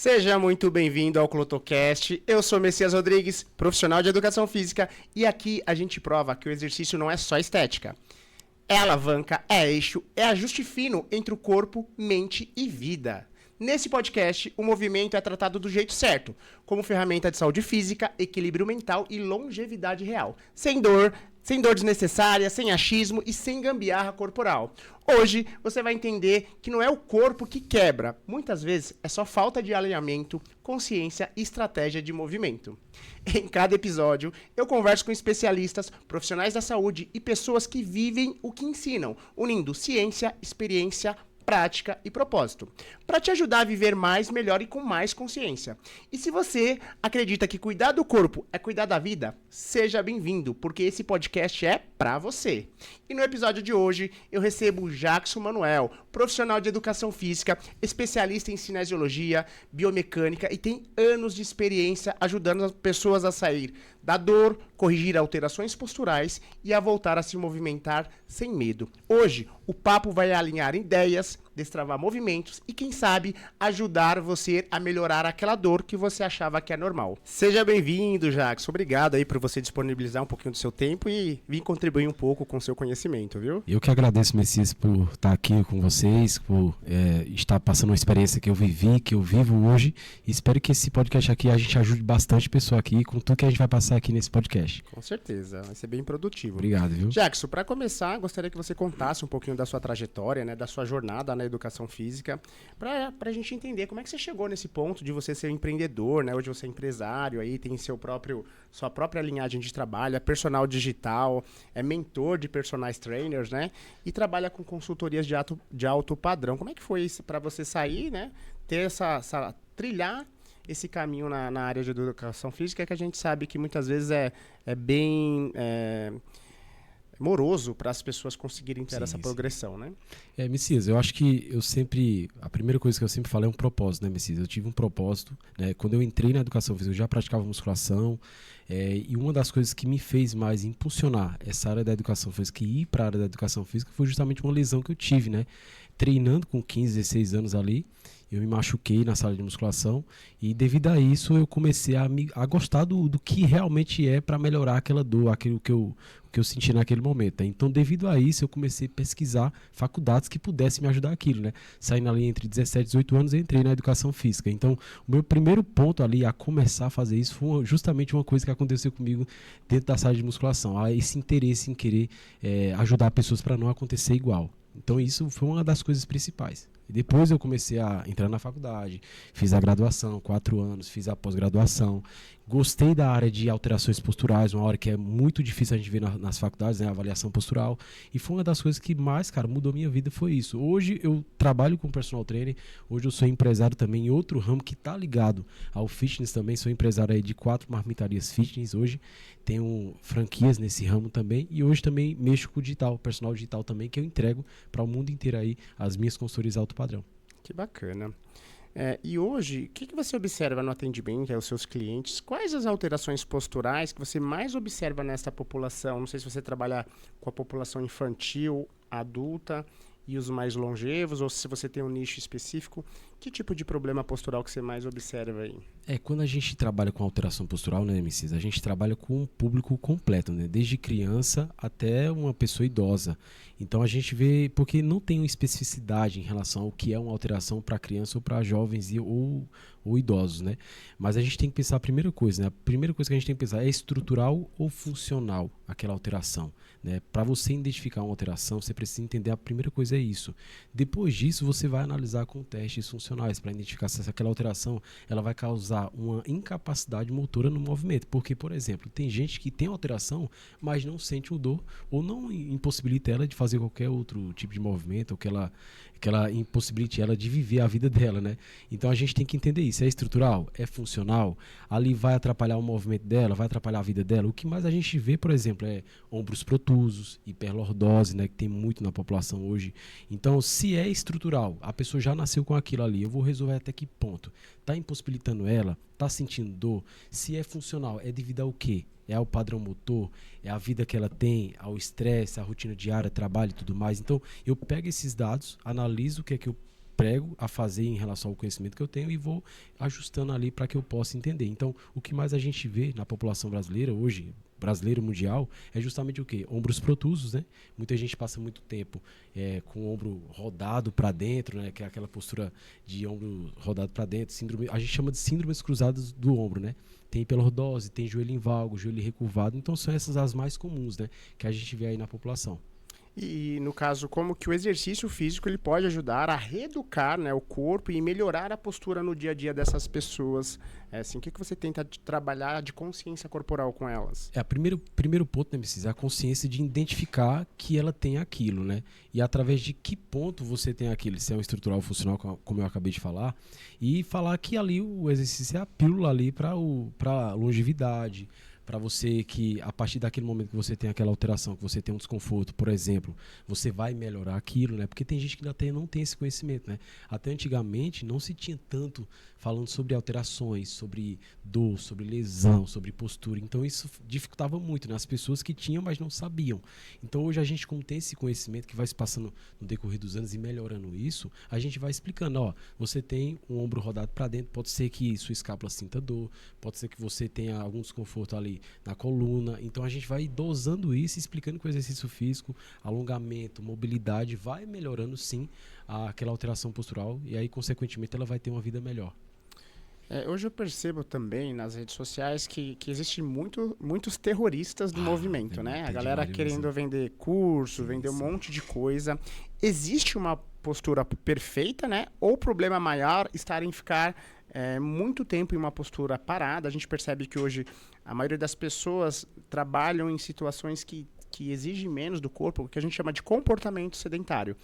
Seja muito bem-vindo ao Clotocast. Eu sou Messias Rodrigues, profissional de educação física, e aqui a gente prova que o exercício não é só estética. É alavanca, é eixo, é ajuste fino entre o corpo, mente e vida. Nesse podcast, o movimento é tratado do jeito certo, como ferramenta de saúde física, equilíbrio mental e longevidade real, sem dor desnecessária, sem achismo e sem gambiarra corporal. Hoje você vai entender que não é o corpo que quebra, muitas vezes é só falta de alinhamento, consciência e estratégia de movimento. Em cada episódio, eu converso com especialistas, profissionais da saúde e pessoas que vivem o que ensinam, unindo ciência, experiência, prática e propósito, para te ajudar a viver mais, melhor e com mais consciência. E se você acredita que cuidar do corpo é cuidar da vida, seja bem-vindo, porque esse podcast é para você. E no episódio de hoje, eu recebo o Jackson Manuel, profissional de educação física, especialista em cinesiologia, biomecânica e tem anos de experiência ajudando as pessoas a sair da dor, corrigir alterações posturais e a voltar a se movimentar sem medo. Hoje, o papo vai alinhar ideias, destravar movimentos e, quem sabe, ajudar você a melhorar aquela dor que você achava que é normal. Seja bem-vindo, Jackson. Obrigado aí por você disponibilizar um pouquinho do seu tempo e vir contribuir um pouco com o seu conhecimento, viu? Eu que agradeço, Messias, por estar aqui com vocês, por estar passando uma experiência que eu vivi, que eu vivo hoje. E espero que esse podcast aqui a gente ajude bastante pessoa aqui com tudo que a gente vai passar aqui nesse podcast. Com certeza, vai ser bem produtivo. Obrigado, viu? Jackson, para começar, gostaria que você contasse um pouquinho da sua trajetória, né, da sua jornada na educação física, para a gente entender como é que você chegou nesse ponto de você ser um empreendedor, né? Hoje você é empresário, aí tem sua própria linhagem de trabalho, é personal digital, é mentor de personal trainers, né? E trabalha com consultorias de alto padrão. Como é que foi isso para você sair, né? Ter trilhar esse caminho na área de educação física, que a gente sabe que muitas vezes é bem moroso para as pessoas conseguirem ter essa progressão, né? Messias, eu acho que a primeira coisa que eu sempre falo é um propósito, né, Messias? Eu tive um propósito, né? Quando eu entrei na educação física, eu já praticava musculação, e uma das coisas que me fez mais impulsionar essa área da educação física e ir para a área da educação física foi justamente uma lesão que eu tive, né? Treinando com 15, 16 anos ali, eu me machuquei na sala de musculação e devido a isso eu comecei a gostar do que realmente é para melhorar aquela dor, aquilo que eu senti naquele momento, né? Então, devido a isso, eu comecei a pesquisar faculdades que pudessem me ajudar aquilo, né? Saindo ali entre 17 e 18 anos, eu entrei na educação física. Então, o meu primeiro ponto ali a começar a fazer isso foi justamente uma coisa que aconteceu comigo dentro da sala de musculação, esse interesse em querer ajudar pessoas para não acontecer igual. Então, isso foi uma das coisas principais. E depois eu comecei a entrar na faculdade, fiz a graduação, 4 anos, fiz a pós-graduação. Gostei da área de alterações posturais, uma área que é muito difícil a gente ver nas faculdades, né, a avaliação postural. E foi uma das coisas que mais, cara, mudou minha vida, foi isso. Hoje eu trabalho com personal trainer, hoje eu sou empresário também em outro ramo que está ligado ao fitness também. Sou empresário aí de 4 marmitarias fitness hoje, tenho franquias nesse ramo também e hoje também mexo com o digital, personal digital também, que eu entrego para o mundo inteiro aí as minhas consultorias alto padrão. Que bacana. E hoje, o que você observa no atendimento aos seus clientes? Quais as alterações posturais que você mais observa nessa população? Não sei se você trabalha com a população infantil, adulta e os mais longevos, ou se você tem um nicho específico. Que tipo de problema postural que você mais observa aí? Quando a gente trabalha com alteração postural, né, Messias, a gente trabalha com um público completo, né, desde criança até uma pessoa idosa. Então a gente vê, porque não tem uma especificidade em relação ao que é uma alteração para criança ou para jovens ou idosos, né? Mas a gente tem que pensar a primeira coisa, né? A primeira coisa que a gente tem que pensar é estrutural ou funcional aquela alteração, né? Para você identificar uma alteração, você precisa entender a primeira coisa é isso. Depois disso, você vai analisar com testes funcionais para identificar se aquela alteração ela vai causar uma incapacidade motora no movimento. Porque, por exemplo, tem gente que tem alteração, mas não sente o dor ou não impossibilita ela de fazer qualquer outro tipo de movimento, ou que ela impossibilite ela de viver a vida dela, né? Então a gente tem que entender isso. É estrutural? É funcional? Ali vai atrapalhar o movimento dela? Vai atrapalhar a vida dela? O que mais a gente vê, por exemplo, é ombros protusos, hiperlordose, né? Que tem muito na população hoje. Então, se é estrutural, a pessoa já nasceu com aquilo ali, eu vou resolver até que ponto? Está impossibilitando ela? Está sentindo dor? Se é funcional, é devido ao quê? É ao padrão motor, é a vida que ela tem, ao estresse, à rotina diária, trabalho e tudo mais. Então, eu pego esses dados, analiso o que é que eu prego a fazer em relação ao conhecimento que eu tenho e vou ajustando ali para que eu possa entender. Então, o que mais a gente vê na população brasileira hoje, brasileiro mundial, é justamente o quê? Ombros protusos, né? Muita gente passa muito tempo com o ombro rodado para dentro, né? Que é aquela postura de ombro rodado para dentro, síndrome, a gente chama de síndromes cruzadas do ombro, né? Tem hiperlordose, tem joelho em valgo, joelho recurvado, então são essas as mais comuns, né? Que a gente vê aí na população. E no caso, como que o exercício físico ele pode ajudar a reeducar, né, o corpo e melhorar a postura no dia a dia dessas pessoas? Assim, o que você tenta trabalhar de consciência corporal com elas? Primeiro ponto, né, Messias, é a consciência de identificar que ela tem aquilo, né? E através de que ponto você tem aquilo, se é um estrutural funcional, como eu acabei de falar, e falar que ali o exercício é a pílula ali para longevidade, para você que, a partir daquele momento que você tem aquela alteração, que você tem um desconforto, por exemplo, você vai melhorar aquilo, né? Porque tem gente que ainda não tem esse conhecimento, né? Até antigamente não se tinha tanto falando sobre alterações, sobre dor, sobre lesão, sobre postura. Então isso dificultava muito, né? As pessoas que tinham, mas não sabiam. Então hoje a gente, como tem esse conhecimento que vai se passando no decorrer dos anos e melhorando isso, a gente vai explicando, ó, você tem um ombro rodado para dentro, pode ser que sua escápula sinta dor, pode ser que você tenha algum desconforto ali na coluna. Então a gente vai dosando isso, explicando que o exercício físico, alongamento, mobilidade vai melhorando sim aquela alteração postural e aí consequentemente ela vai ter uma vida melhor. Hoje eu percebo também nas redes sociais que existem muitos terroristas do movimento, né? A galera querendo vender curso, vender um monte de coisa. Existe uma postura perfeita, né? Ou o problema maior está em ficar muito tempo em uma postura parada. A gente percebe que hoje a maioria das pessoas trabalham em situações que exigem menos do corpo, o que a gente chama de comportamento sedentário.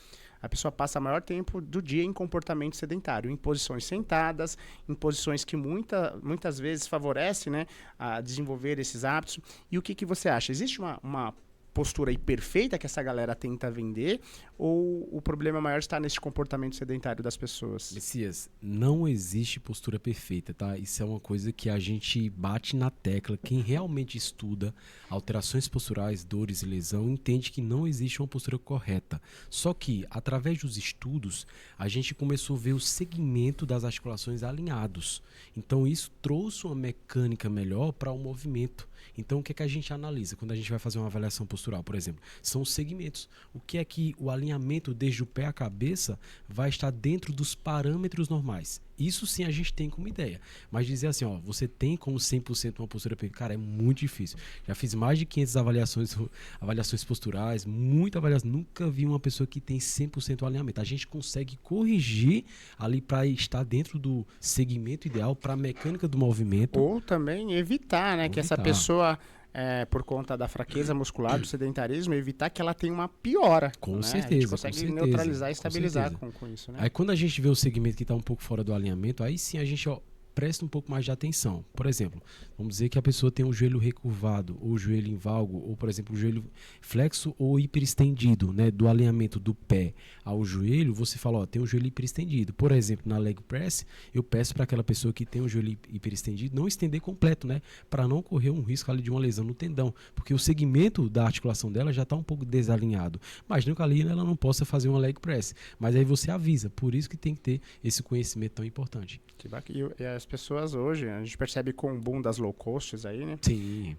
A pessoa passa o maior tempo do dia em comportamento sedentário, em posições sentadas, em posições que muitas vezes favorecem, né, a desenvolver esses hábitos. E o que você acha? Existe uma postura aí perfeita que essa galera tenta vender, ou o problema maior está nesse comportamento sedentário das pessoas? Messias, não existe postura perfeita, tá? Isso é uma coisa que a gente bate na tecla. Quem realmente estuda alterações posturais, dores e lesão, entende que não existe uma postura correta. Só que, através dos estudos, a gente começou a ver o segmento das articulações alinhados. Então, isso trouxe uma mecânica melhor para o movimento. Então, o que é que a gente analisa quando a gente vai fazer uma avaliação postural, por exemplo? São os segmentos. O que é que o alinhamento desde o pé à cabeça vai estar dentro dos parâmetros normais. Isso sim a gente tem como ideia. Mas dizer assim, ó, você tem como 100% uma postura perfeita, cara, é muito difícil. Já fiz mais de 500 avaliações posturais, muita avaliação. Nunca vi uma pessoa que tem 100% alinhamento. A gente consegue corrigir ali para estar dentro do segmento ideal, para a mecânica do movimento. Ou também evitar, né, que essa pessoa... por conta da fraqueza muscular, do sedentarismo, evitar que ela tenha uma piora. Com né? certeza. A gente consegue neutralizar e estabilizar com isso. Né? Aí quando a gente vê o segmento que está um pouco fora do alinhamento, aí sim a gente presta um pouco mais de atenção. Por exemplo, vamos dizer que a pessoa tem o joelho recurvado, ou o joelho em valgo, ou, por exemplo, o joelho flexo ou hiperestendido, né? Do alinhamento do pé ao joelho, você fala, ó, tem o joelho hiperestendido. Por exemplo, na leg press, eu peço para aquela pessoa que tem o joelho hiperestendido não estender completo, né? Para não correr um risco ali de uma lesão no tendão, porque o segmento da articulação dela já está um pouco desalinhado. Imagina que ali ela não possa fazer uma leg press, mas aí você avisa. Por isso que tem que ter esse conhecimento tão importante. Que bacana. E as pessoas hoje, a gente percebe com o boom das low costs aí, né? Sim.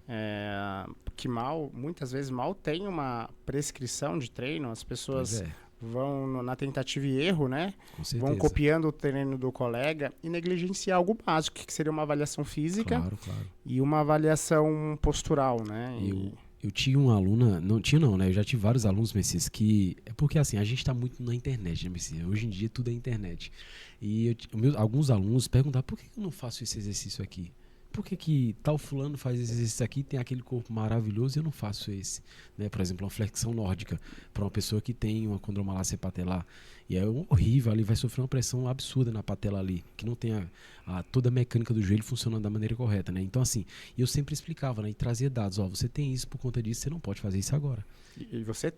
Que muitas vezes mal tem uma prescrição de treino, as pessoas vão na tentativa e erro, né? Com certeza. Vão copiando o treino do colega e negligenciar algo básico, que seria uma avaliação física e uma avaliação postural, né? Eu tinha uma aluna, né? Eu já tive vários alunos, Messias, que... É porque assim, a gente está muito na internet, né, Messias? Hoje em dia tudo é internet. E alguns alunos perguntavam, por que eu não faço esse exercício aqui? Por que tal fulano faz esse exercício aqui, tem aquele corpo maravilhoso e eu não faço esse? Né? Por exemplo, uma flexão nórdica para uma pessoa que tem uma condromalácia patelar. E é horrível, ali vai sofrer uma pressão absurda na patela ali, que não tem toda a mecânica do joelho funcionando da maneira correta, né? Então assim, eu sempre explicava, né? E trazia dados, ó, você tem isso por conta disso, você não pode fazer isso agora. E você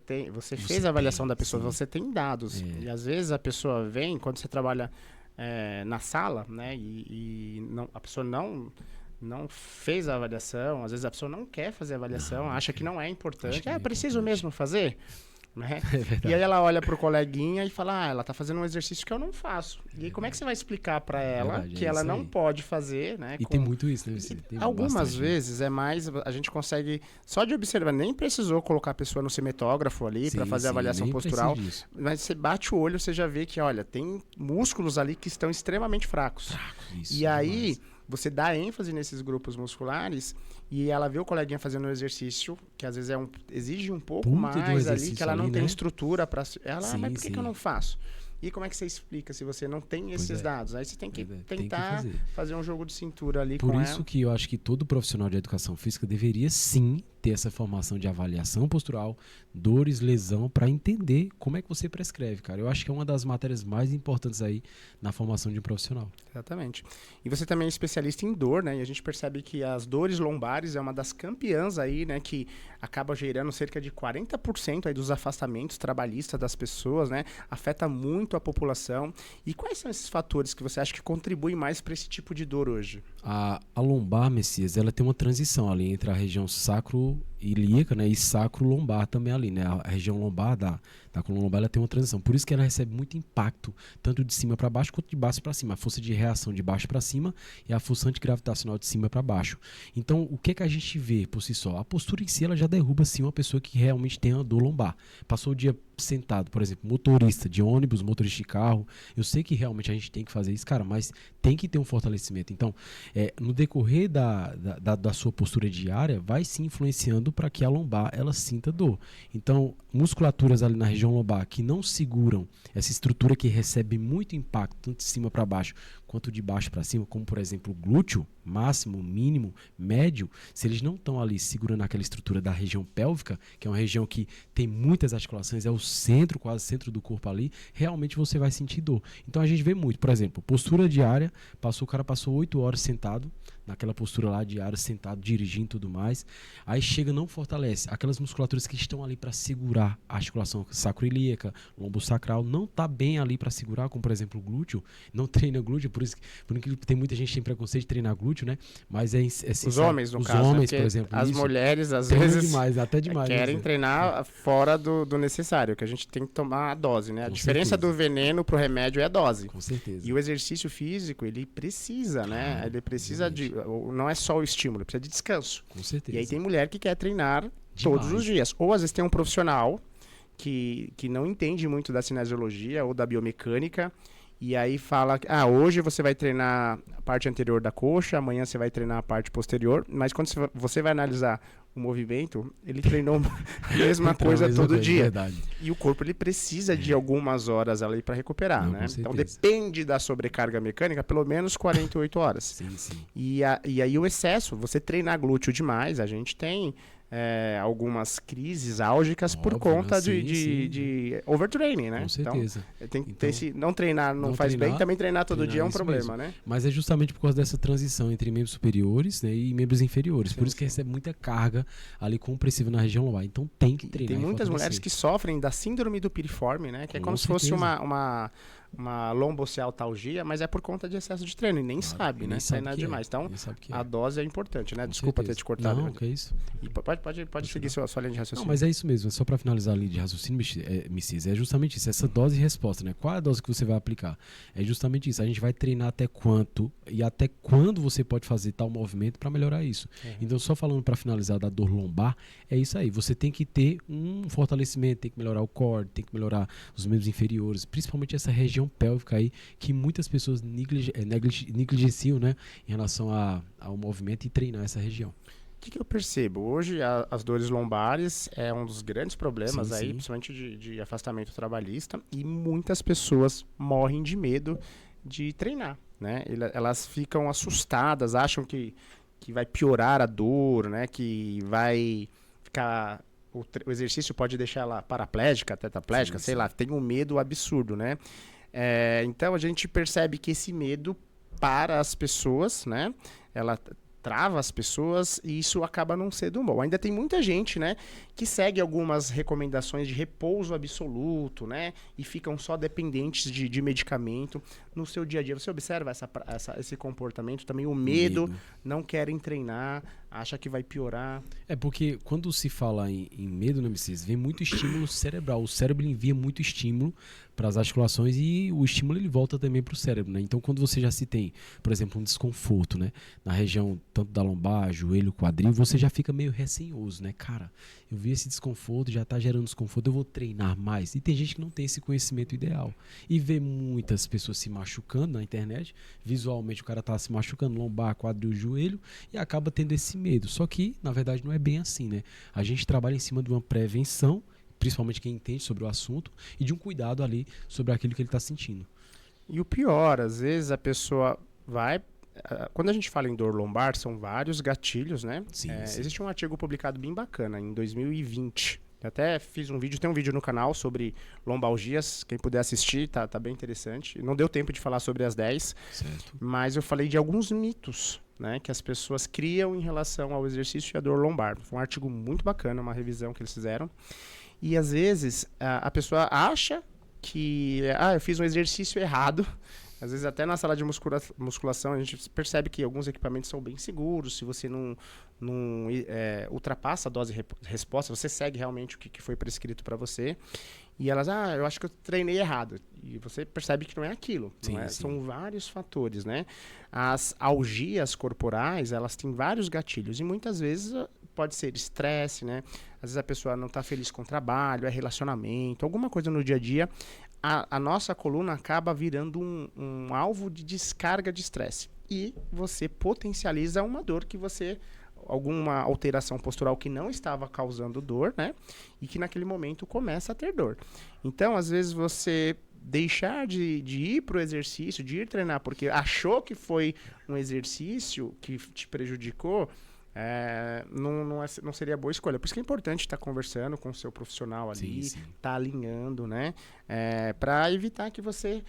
fez a avaliação da pessoa, sim. Você tem dados. E às vezes a pessoa vem, quando você trabalha na sala, né? A pessoa não fez a avaliação, às vezes a pessoa não quer fazer a avaliação, acha que não é importante. Preciso mesmo fazer? né? É verdade. E aí ela olha pro coleguinha e fala, ela tá fazendo um exercício que eu não faço. E aí como é que você vai explicar pra ela Verdade, que é ela isso não aí. pode fazer, né? E tem muito isso, né, Vicente? Tem Algumas bastante, né? vezes é mais, a gente consegue, só de observar, nem precisou colocar a pessoa no cinetógrafo ali pra fazer a avaliação nem postural, precisa disso. mas você bate o olho, você já vê que, olha, tem músculos ali que estão extremamente fracos. Isso, E aí, demais. você dá ênfase nesses grupos musculares e ela vê o coleguinha fazendo um exercício que às vezes exige um pouco Puta de um mais ali, exercício que ela não ali, tem né? estrutura para ela, Sim, mas por que sim. eu não faço? E como é que você explica se você não tem esses é. dados? Aí você tem que Pois é, tem que tentar fazer. fazer um jogo de cintura ali Por com isso ela. que eu acho que todo profissional de educação física deveria sim ter essa formação de avaliação postural, dores, lesão, para entender como é que você prescreve, cara. Eu acho que é uma das matérias mais importantes aí na formação de um profissional. Exatamente. E você também é especialista em dor, né? E a gente percebe que as dores lombares é uma das campeãs aí, né? Que acaba gerando cerca de 40% aí dos afastamentos trabalhistas das pessoas, né? Afeta muito a população. E quais são esses fatores que você acha que contribuem mais para esse tipo de dor hoje? A lombar, Messias, ela tem uma transição ali entre a região sacro-ilíaca, né, e sacro-lombar também ali, né? A região lombar da coluna lombar, ela tem uma transição. Por isso que ela recebe muito impacto, tanto de cima para baixo quanto de baixo para cima. A força de reação de baixo para cima e a força antigravitacional de cima para baixo. Então, o que é que a gente vê por si só? A postura em si, ela já derruba sim uma pessoa que realmente tem uma dor lombar. Passou o dia sentado, por exemplo, motorista de ônibus, motorista de carro, eu sei que realmente a gente tem que fazer isso, cara, mas tem que ter um fortalecimento. Então, no decorrer da sua postura diária, vai se influenciando para que a lombar ela sinta dor. Então, musculaturas ali na região lombar que não seguram essa estrutura que recebe muito impacto, tanto de cima para baixo quanto de baixo para cima, como por exemplo o glúteo, máximo, mínimo, médio, se eles não estão ali segurando aquela estrutura da região pélvica, que é uma região que tem muitas articulações, é o centro, quase centro do corpo ali, realmente você vai sentir dor. Então a gente vê muito, por exemplo, postura diária, o cara passou 8 horas sentado, naquela postura lá diária, sentado, dirigindo e tudo mais, aí chega, não fortalece, aquelas musculaturas que estão ali para segurar a articulação sacroiliaca, lombosacral, não tá bem ali para segurar, como por exemplo o glúteo, não treina glúteo, por isso que tem muita gente que tem preconceito de treinar glúteo, né? Mas Os homens, no os caso, homens, né? por exemplo, As isso, mulheres, às treinam vezes, demais, até demais, querem né? treinar fora do necessário, que a gente tem que tomar a dose, né? A Com diferença certeza. do veneno pro remédio é a dose. Com certeza. E o exercício físico, ele precisa, né? Claro, Ele precisa não é só o estímulo, precisa de descanso. Com certeza. E aí tem mulher que quer treinar todos os dias. Ou às vezes tem um profissional que não entende muito da cinesiologia ou da biomecânica, e aí fala, hoje você vai treinar a parte anterior da coxa, amanhã você vai treinar a parte posterior, mas quando você vai analisar o movimento, ele treinou a mesma coisa todo dia. Verdade. E o corpo ele precisa de algumas horas ali para recuperar, Não, né? com Então certeza. depende da sobrecarga mecânica, pelo menos 48 horas. Sim, sim. E aí o excesso, você treinar glúteo demais, a gente tem algumas crises álgicas por Óbvio, conta sim, de overtraining, né? Com certeza. Então, tem que Então, ter não treinar não não faz treinar, bem, também treinar todo treinar dia é um isso problema, mesmo. né? Mas é justamente por causa dessa transição entre membros superiores, né, e membros inferiores. Sim, por isso que sim. recebe muita carga ali compressiva na região lombar. Então tem que treinar. Tem e muitas fortalecer. mulheres que sofrem da síndrome do piriforme, né? Que é Com como se fosse certeza. uma lombocialtalgia, mas é por conta de excesso de treino. E nem Claro, sabe, nem né? sabe Treinar que é, demais. Então, nem sabe que a é. dose é importante, né? Com Desculpa ter certeza. te cortado. Não, que é isso. E pode seguir sua linha de Não, raciocínio. mas é isso mesmo. Só para finalizar a linha de raciocínio, Messias, é justamente isso. Essa dose e resposta, né? Qual é a dose que você vai aplicar? É justamente isso. A gente vai treinar até quanto e até quando você pode fazer tal movimento para melhorar isso. Então, só falando para finalizar da dor lombar, é isso aí. Você tem que ter um fortalecimento, tem que melhorar o core, tem que melhorar os membros inferiores, principalmente essa região pélvica aí, que muitas pessoas negligenciam, né? Em relação ao movimento e treinar essa região. O que eu percebo? Hoje, as dores lombares é um dos grandes problemas Sim, aí, sim. principalmente de afastamento trabalhista, e muitas pessoas morrem de medo de treinar, né? Elas ficam assustadas, acham que vai piorar a dor, né? Que vai ficar... O exercício pode deixar ela paraplégica, tetraplégica, Sim, sei sim. lá, tem um medo absurdo, né? Então, a gente percebe que esse medo para as pessoas, né? Ela trava as pessoas e isso acaba não sendo bom. Ainda tem muita gente, né, que segue algumas recomendações de repouso absoluto, né, e ficam só dependentes de medicamento no seu dia a dia. Você observa esse comportamento também, o medo, não querem treinar, acha que vai piorar. É porque quando se fala em medo, né, Messias, vem muito estímulo cerebral. O cérebro envia muito estímulo para as articulações e o estímulo ele volta também para o cérebro, né? Então, quando você já se tem, por exemplo, um desconforto, né, na região tanto da lombar, joelho, quadril, você já fica meio receoso, né? Cara, eu vi esse desconforto, já está gerando desconforto, eu vou treinar mais. E tem gente que não tem esse conhecimento ideal. E vê muitas pessoas se machucando na internet, visualmente o cara tá se machucando, lombar, quadril, joelho, e acaba tendo esse medo. Só que, na verdade, não é bem assim, né? A gente trabalha em cima de uma prevenção, principalmente quem entende sobre o assunto, e de um cuidado ali sobre aquilo que ele está sentindo. E o pior, às vezes a pessoa vai... Quando a gente fala em dor lombar, são vários gatilhos, né? Sim. Existe um artigo publicado bem bacana, em 2020. Eu até fiz um vídeo, tem um vídeo no canal sobre lombalgias, quem puder assistir, tá bem interessante. Não deu tempo de falar sobre as 10, Certo. mas eu falei de alguns mitos, né, que as pessoas criam em relação ao exercício e à dor lombar. Foi um artigo muito bacana, uma revisão que eles fizeram. E às vezes a pessoa acha que eu fiz um exercício errado. Às vezes até na sala de musculação a gente percebe que alguns equipamentos são bem seguros. Se você não ultrapassa a dose-resposta, você segue realmente o que foi prescrito para você. E elas, eu acho que eu treinei errado. E você percebe que não é aquilo. Sim, não é? sim. São vários fatores, né? As algias corporais, elas têm vários gatilhos. E muitas vezes pode ser estresse, né? Às vezes a pessoa não está feliz com o trabalho, é relacionamento, alguma coisa no dia a dia. A nossa coluna acaba virando um alvo de descarga de estresse. E você potencializa uma dor que você... alguma alteração postural que não estava causando dor, né? E que naquele momento começa a ter dor. Então, às vezes, você deixar de ir para o exercício, de ir treinar, porque achou que foi um exercício que te prejudicou, não seria boa escolha. Por isso que é importante estar conversando com o seu profissional ali, estar alinhando, né? Para evitar que você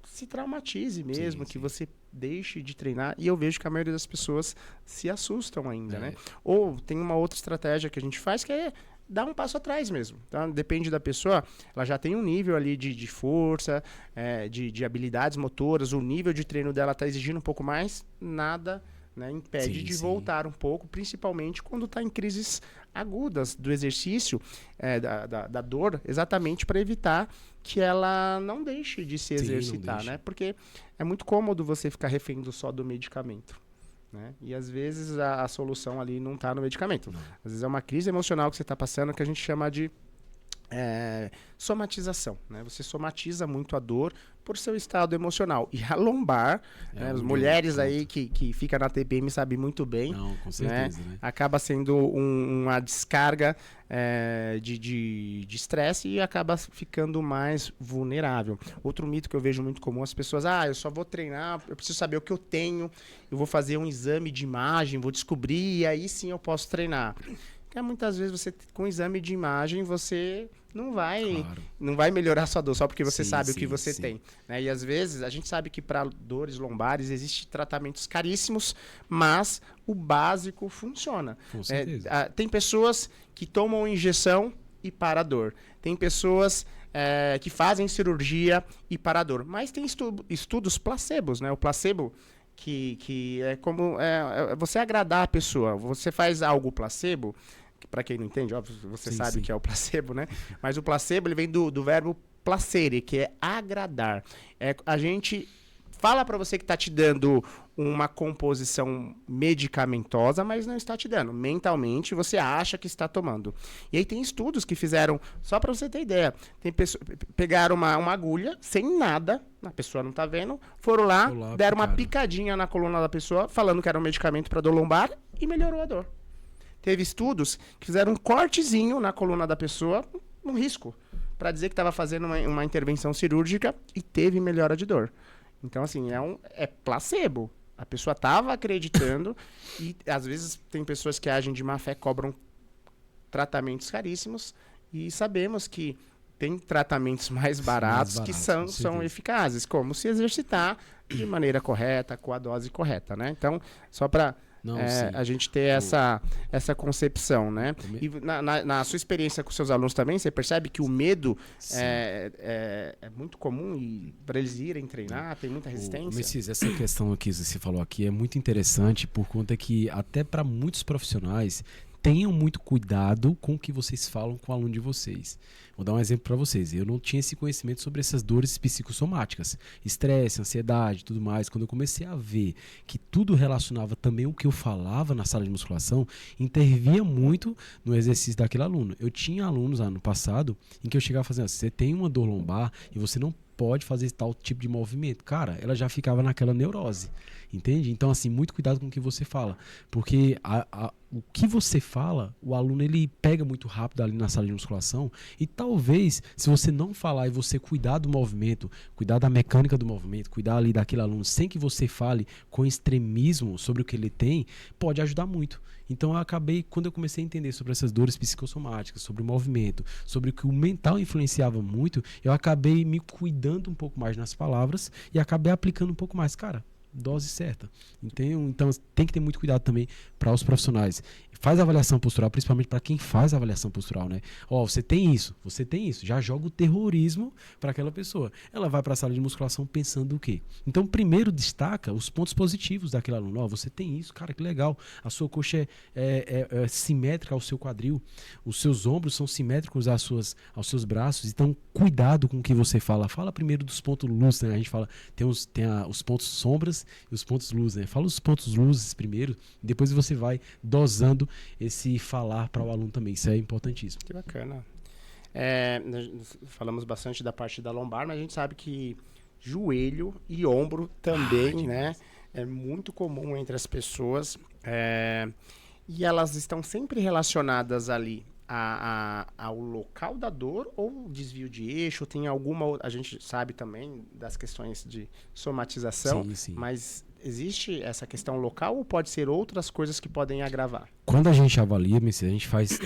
se traumatize mesmo, que você deixe de treinar. E eu vejo que a maioria das pessoas se assustam ainda, né? Ou tem uma outra estratégia que a gente faz que é dar um passo atrás mesmo. Tá? Depende da pessoa, ela já tem um nível ali de força, de habilidades motoras, o nível de treino dela está exigindo um pouco mais, nada... né, impede de voltar um pouco, principalmente quando está em crises agudas do exercício, da dor, exatamente para evitar que ela não deixe de se exercitar, né? Porque é muito cômodo você ficar refém só do medicamento, né? E às vezes a solução ali não está no medicamento. Não. Às vezes é uma crise emocional que você está passando que a gente chama de somatização, né? Você somatiza muito a dor por seu estado emocional. E a lombar, né? As mulheres aí que ficam na TPM sabem muito bem. Não, com certeza, né? Acaba sendo uma descarga de estresse e acaba ficando mais vulnerável. Outro mito que eu vejo muito comum, as pessoas, eu só vou treinar, eu preciso saber o que eu tenho, eu vou fazer um exame de imagem, vou descobrir e aí sim eu posso treinar. Porque muitas vezes você, com exame de imagem, você não vai melhorar sua dor só porque você sabe o que você tem, né? E às vezes a gente sabe que para dores lombares existem tratamentos caríssimos, mas o básico funciona. Com certeza. Tem pessoas que tomam injeção e para a dor. Tem pessoas que fazem cirurgia e para a dor. Mas tem estudos placebos, né? O placebo que é como você agradar a pessoa. Você faz algo placebo, para quem não entende, óbvio, você sabe que é o placebo, né? Mas o placebo ele vem do verbo placere, que é agradar. A gente fala para você que está te dando uma composição medicamentosa, mas não está te dando. Mentalmente, você acha que está tomando. E aí tem estudos que fizeram, só para você ter ideia, pegaram uma agulha, sem nada, a pessoa não está vendo, foram lá, deram uma picadinha na coluna da pessoa, falando que era um medicamento para dor lombar, e melhorou a dor. Teve estudos que fizeram um cortezinho na coluna da pessoa, um risco, para dizer que estava fazendo uma intervenção cirúrgica e teve melhora de dor. Então, assim, é placebo. A pessoa estava acreditando e, às vezes, tem pessoas que agem de má fé, cobram tratamentos caríssimos e sabemos que tem tratamentos mais baratos que são eficazes, como se exercitar de maneira correta, com a dose correta, né? Então, só para Não, sim. a gente ter essa concepção, né? E na sua experiência com seus alunos também, você percebe que o medo é muito comum para eles irem treinar, tem muita resistência? Messias, essa questão aqui que você falou aqui é muito interessante por conta que até para muitos profissionais tenham muito cuidado com o que vocês falam com o aluno de vocês. Vou dar um exemplo para vocês. Eu não tinha esse conhecimento sobre essas dores psicossomáticas, estresse, ansiedade, tudo mais. Quando eu comecei a ver que tudo relacionava também o que eu falava na sala de musculação, intervia muito no exercício daquele aluno. Eu tinha alunos no passado em que eu chegava fazendo assim, você tem uma dor lombar e você não pode fazer tal tipo de movimento. Cara, ela já ficava naquela neurose, entende? Então, assim, muito cuidado com o que você fala, porque o que você fala, o aluno ele pega muito rápido ali na sala de musculação e talvez, se você não falar e você cuidar do movimento, cuidar da mecânica do movimento, cuidar ali daquele aluno sem que você fale com extremismo sobre o que ele tem, pode ajudar muito. Então eu acabei, quando eu comecei a entender sobre essas dores psicossomáticas, sobre o movimento, sobre o que o mental influenciava muito, eu acabei me cuidando um pouco mais nas palavras e acabei aplicando um pouco mais. Cara, dose certa. Então tem que ter muito cuidado também para os profissionais. Faz avaliação postural, principalmente para quem faz avaliação postural, né? Você tem isso, já joga o terrorismo para aquela pessoa. Ela vai para a sala de musculação pensando o quê? Então, primeiro destaca os pontos positivos daquele aluno. Você tem isso, cara, que legal. A sua coxa é simétrica ao seu quadril, os seus ombros são simétricos aos seus braços. Então, cuidado com o que você fala. Fala primeiro dos pontos luz, né? A gente fala, tem os pontos sombras e os pontos luz, né? Fala os pontos luzes primeiro, depois você vai dosando esse falar para o aluno também. Isso é importantíssimo. Que bacana. Falamos bastante da parte da lombar, mas a gente sabe que joelho e ombro também, né? É muito comum entre as pessoas. E elas estão sempre relacionadas ali ao local da dor ou desvio de eixo. Tem alguma... A gente sabe também das questões de somatização, sim. Mas existe essa questão local ou pode ser outras coisas que podem agravar? Quando a gente avalia,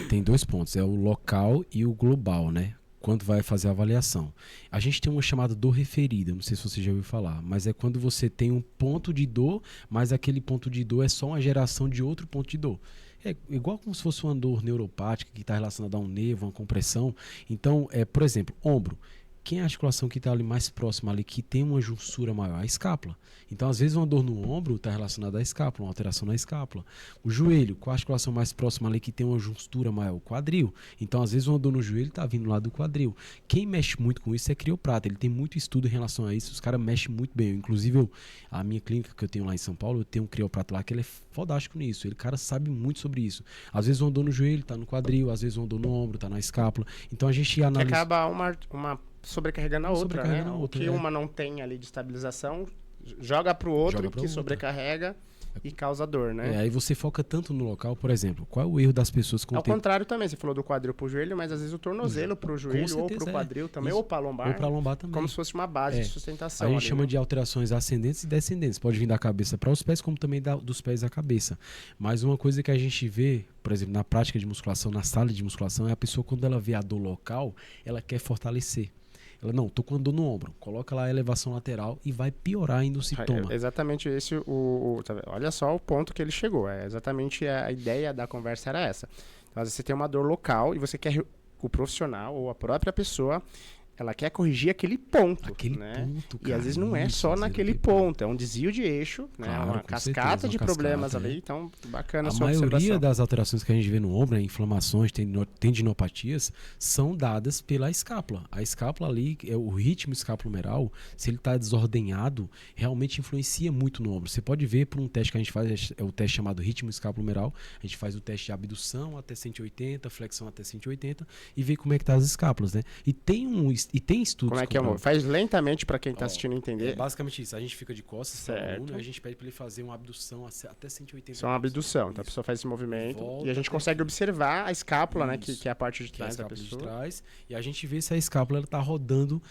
tem 2 pontos, é o local e o global, né? Quando vai fazer a avaliação. A gente tem uma chamada dor referida, não sei se você já ouviu falar, mas é quando você tem um ponto de dor, mas aquele ponto de dor é só uma geração de outro ponto de dor. É igual como se fosse uma dor neuropática que está relacionada a um nervo, uma compressão. Então, por exemplo, ombro. Quem é a articulação que está ali mais próxima ali, que tem uma junçura maior? A escápula. Então, às vezes, uma dor no ombro está relacionada à escápula, uma alteração na escápula. O joelho, qual a articulação mais próxima ali que tem uma junçura maior? O quadril. Então, às vezes, uma dor no joelho está vindo lá do quadril. Quem mexe muito com isso é crioprata. Ele tem muito estudo em relação a isso. Os caras mexem muito bem. Inclusive, a minha clínica que eu tenho lá em São Paulo, eu tenho um crioprata lá que ele é fodástico nisso. Ele, cara, sabe muito sobre isso. Às vezes, uma dor no joelho está no quadril, às vezes, uma dor no ombro está na escápula. Então, a gente analisa... Que acaba uma sobrecarregando a outra, né? O que uma não tem ali de estabilização, joga pro outro que sobrecarrega e causa dor, né? Aí você foca tanto no local, por exemplo, qual é o erro das pessoas com Ao contrário também, você falou do quadril pro joelho, mas às vezes o tornozelo pro joelho ou pro quadril também, isso. ou pra lombar. Ou pra lombar também. Como se fosse uma base de sustentação. A gente chama de alterações ascendentes e descendentes. Pode vir da cabeça para os pés, como também dos pés à cabeça. Mas uma coisa que a gente vê, por exemplo, na prática de musculação, na sala de musculação, é a pessoa, quando ela vê a dor local, ela quer fortalecer. Ela, não, tô com dor no ombro. Coloca lá a elevação lateral e vai piorar ainda o sintoma. É exatamente esse olha só o ponto que ele chegou. É exatamente a ideia da conversa era essa. Então, às vezes você tem uma dor local e você quer o profissional ou a própria pessoa... Ela quer corrigir aquele ponto, né? Cara, e às vezes não é só naquele ponto, é um desvio de eixo, né? Claro, uma cascata de problemas ali, então bacana a sua maioria observação. Das alterações que a gente vê no ombro, inflamações, tendinopatias, são dadas pela escápula. A escápula ali, o ritmo escapulomeral, se ele está desordenhado, realmente influencia muito no ombro. Você pode ver por um teste que a gente faz, é o teste chamado ritmo escapulomeral, a gente faz o teste de abdução até 180, flexão até 180 e vê como é que tá as escápulas, né? E tem estudos... Como é que é, amor? Faz lentamente para quem está assistindo entender. É basicamente isso. A gente fica de costas para o aluno e a gente pede para ele fazer uma abdução até 180. Isso é uma abdução. Então a pessoa faz esse movimento e a gente consegue observar a escápula, né? Que é a parte de trás da pessoa. De trás, e a gente vê se a escápula está rodando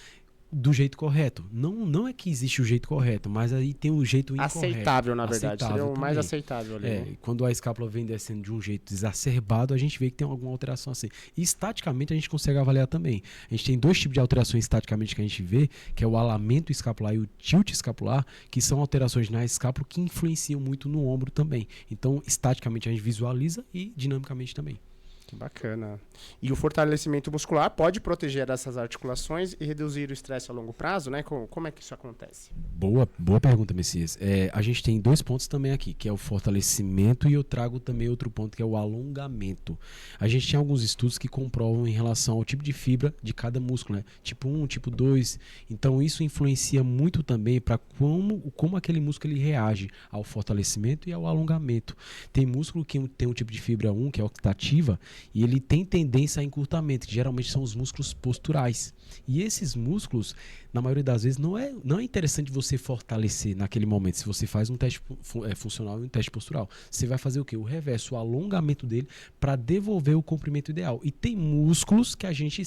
do jeito correto. Não é que existe o jeito correto, mas aí tem o jeito incorreto. Aceitável, na verdade. Aceitável Seria o mais também. aceitável ali. Quando a escápula vem descendo de um jeito exacerbado, a gente vê que tem alguma alteração assim. E estaticamente a gente consegue avaliar também. A gente tem dois tipos de alterações estaticamente que a gente vê, que é o alamento escapular e o tilt escapular, que são alterações na escápula que influenciam muito no ombro também. Então, estaticamente a gente visualiza e dinamicamente também. Bacana. E o fortalecimento muscular pode proteger essas articulações e reduzir o estresse a longo prazo, né? Como é que isso acontece? Boa pergunta, Messias. A gente tem 2 pontos também aqui, que é o fortalecimento e eu trago também outro ponto, que é o alongamento. A gente tem alguns estudos que comprovam em relação ao tipo de fibra de cada músculo, né? Tipo 1, tipo 2. Então isso influencia muito também para como aquele músculo ele reage ao fortalecimento e ao alongamento. Tem músculo que tem um tipo de fibra 1, que é octativa, e ele tem tendência a encurtamento, que geralmente são os músculos posturais. E esses músculos, na maioria das vezes, não é interessante você fortalecer naquele momento. Se você faz um teste funcional e um teste postural, você vai fazer o quê? O reverso, o alongamento dele para devolver o comprimento ideal. E tem músculos que a gente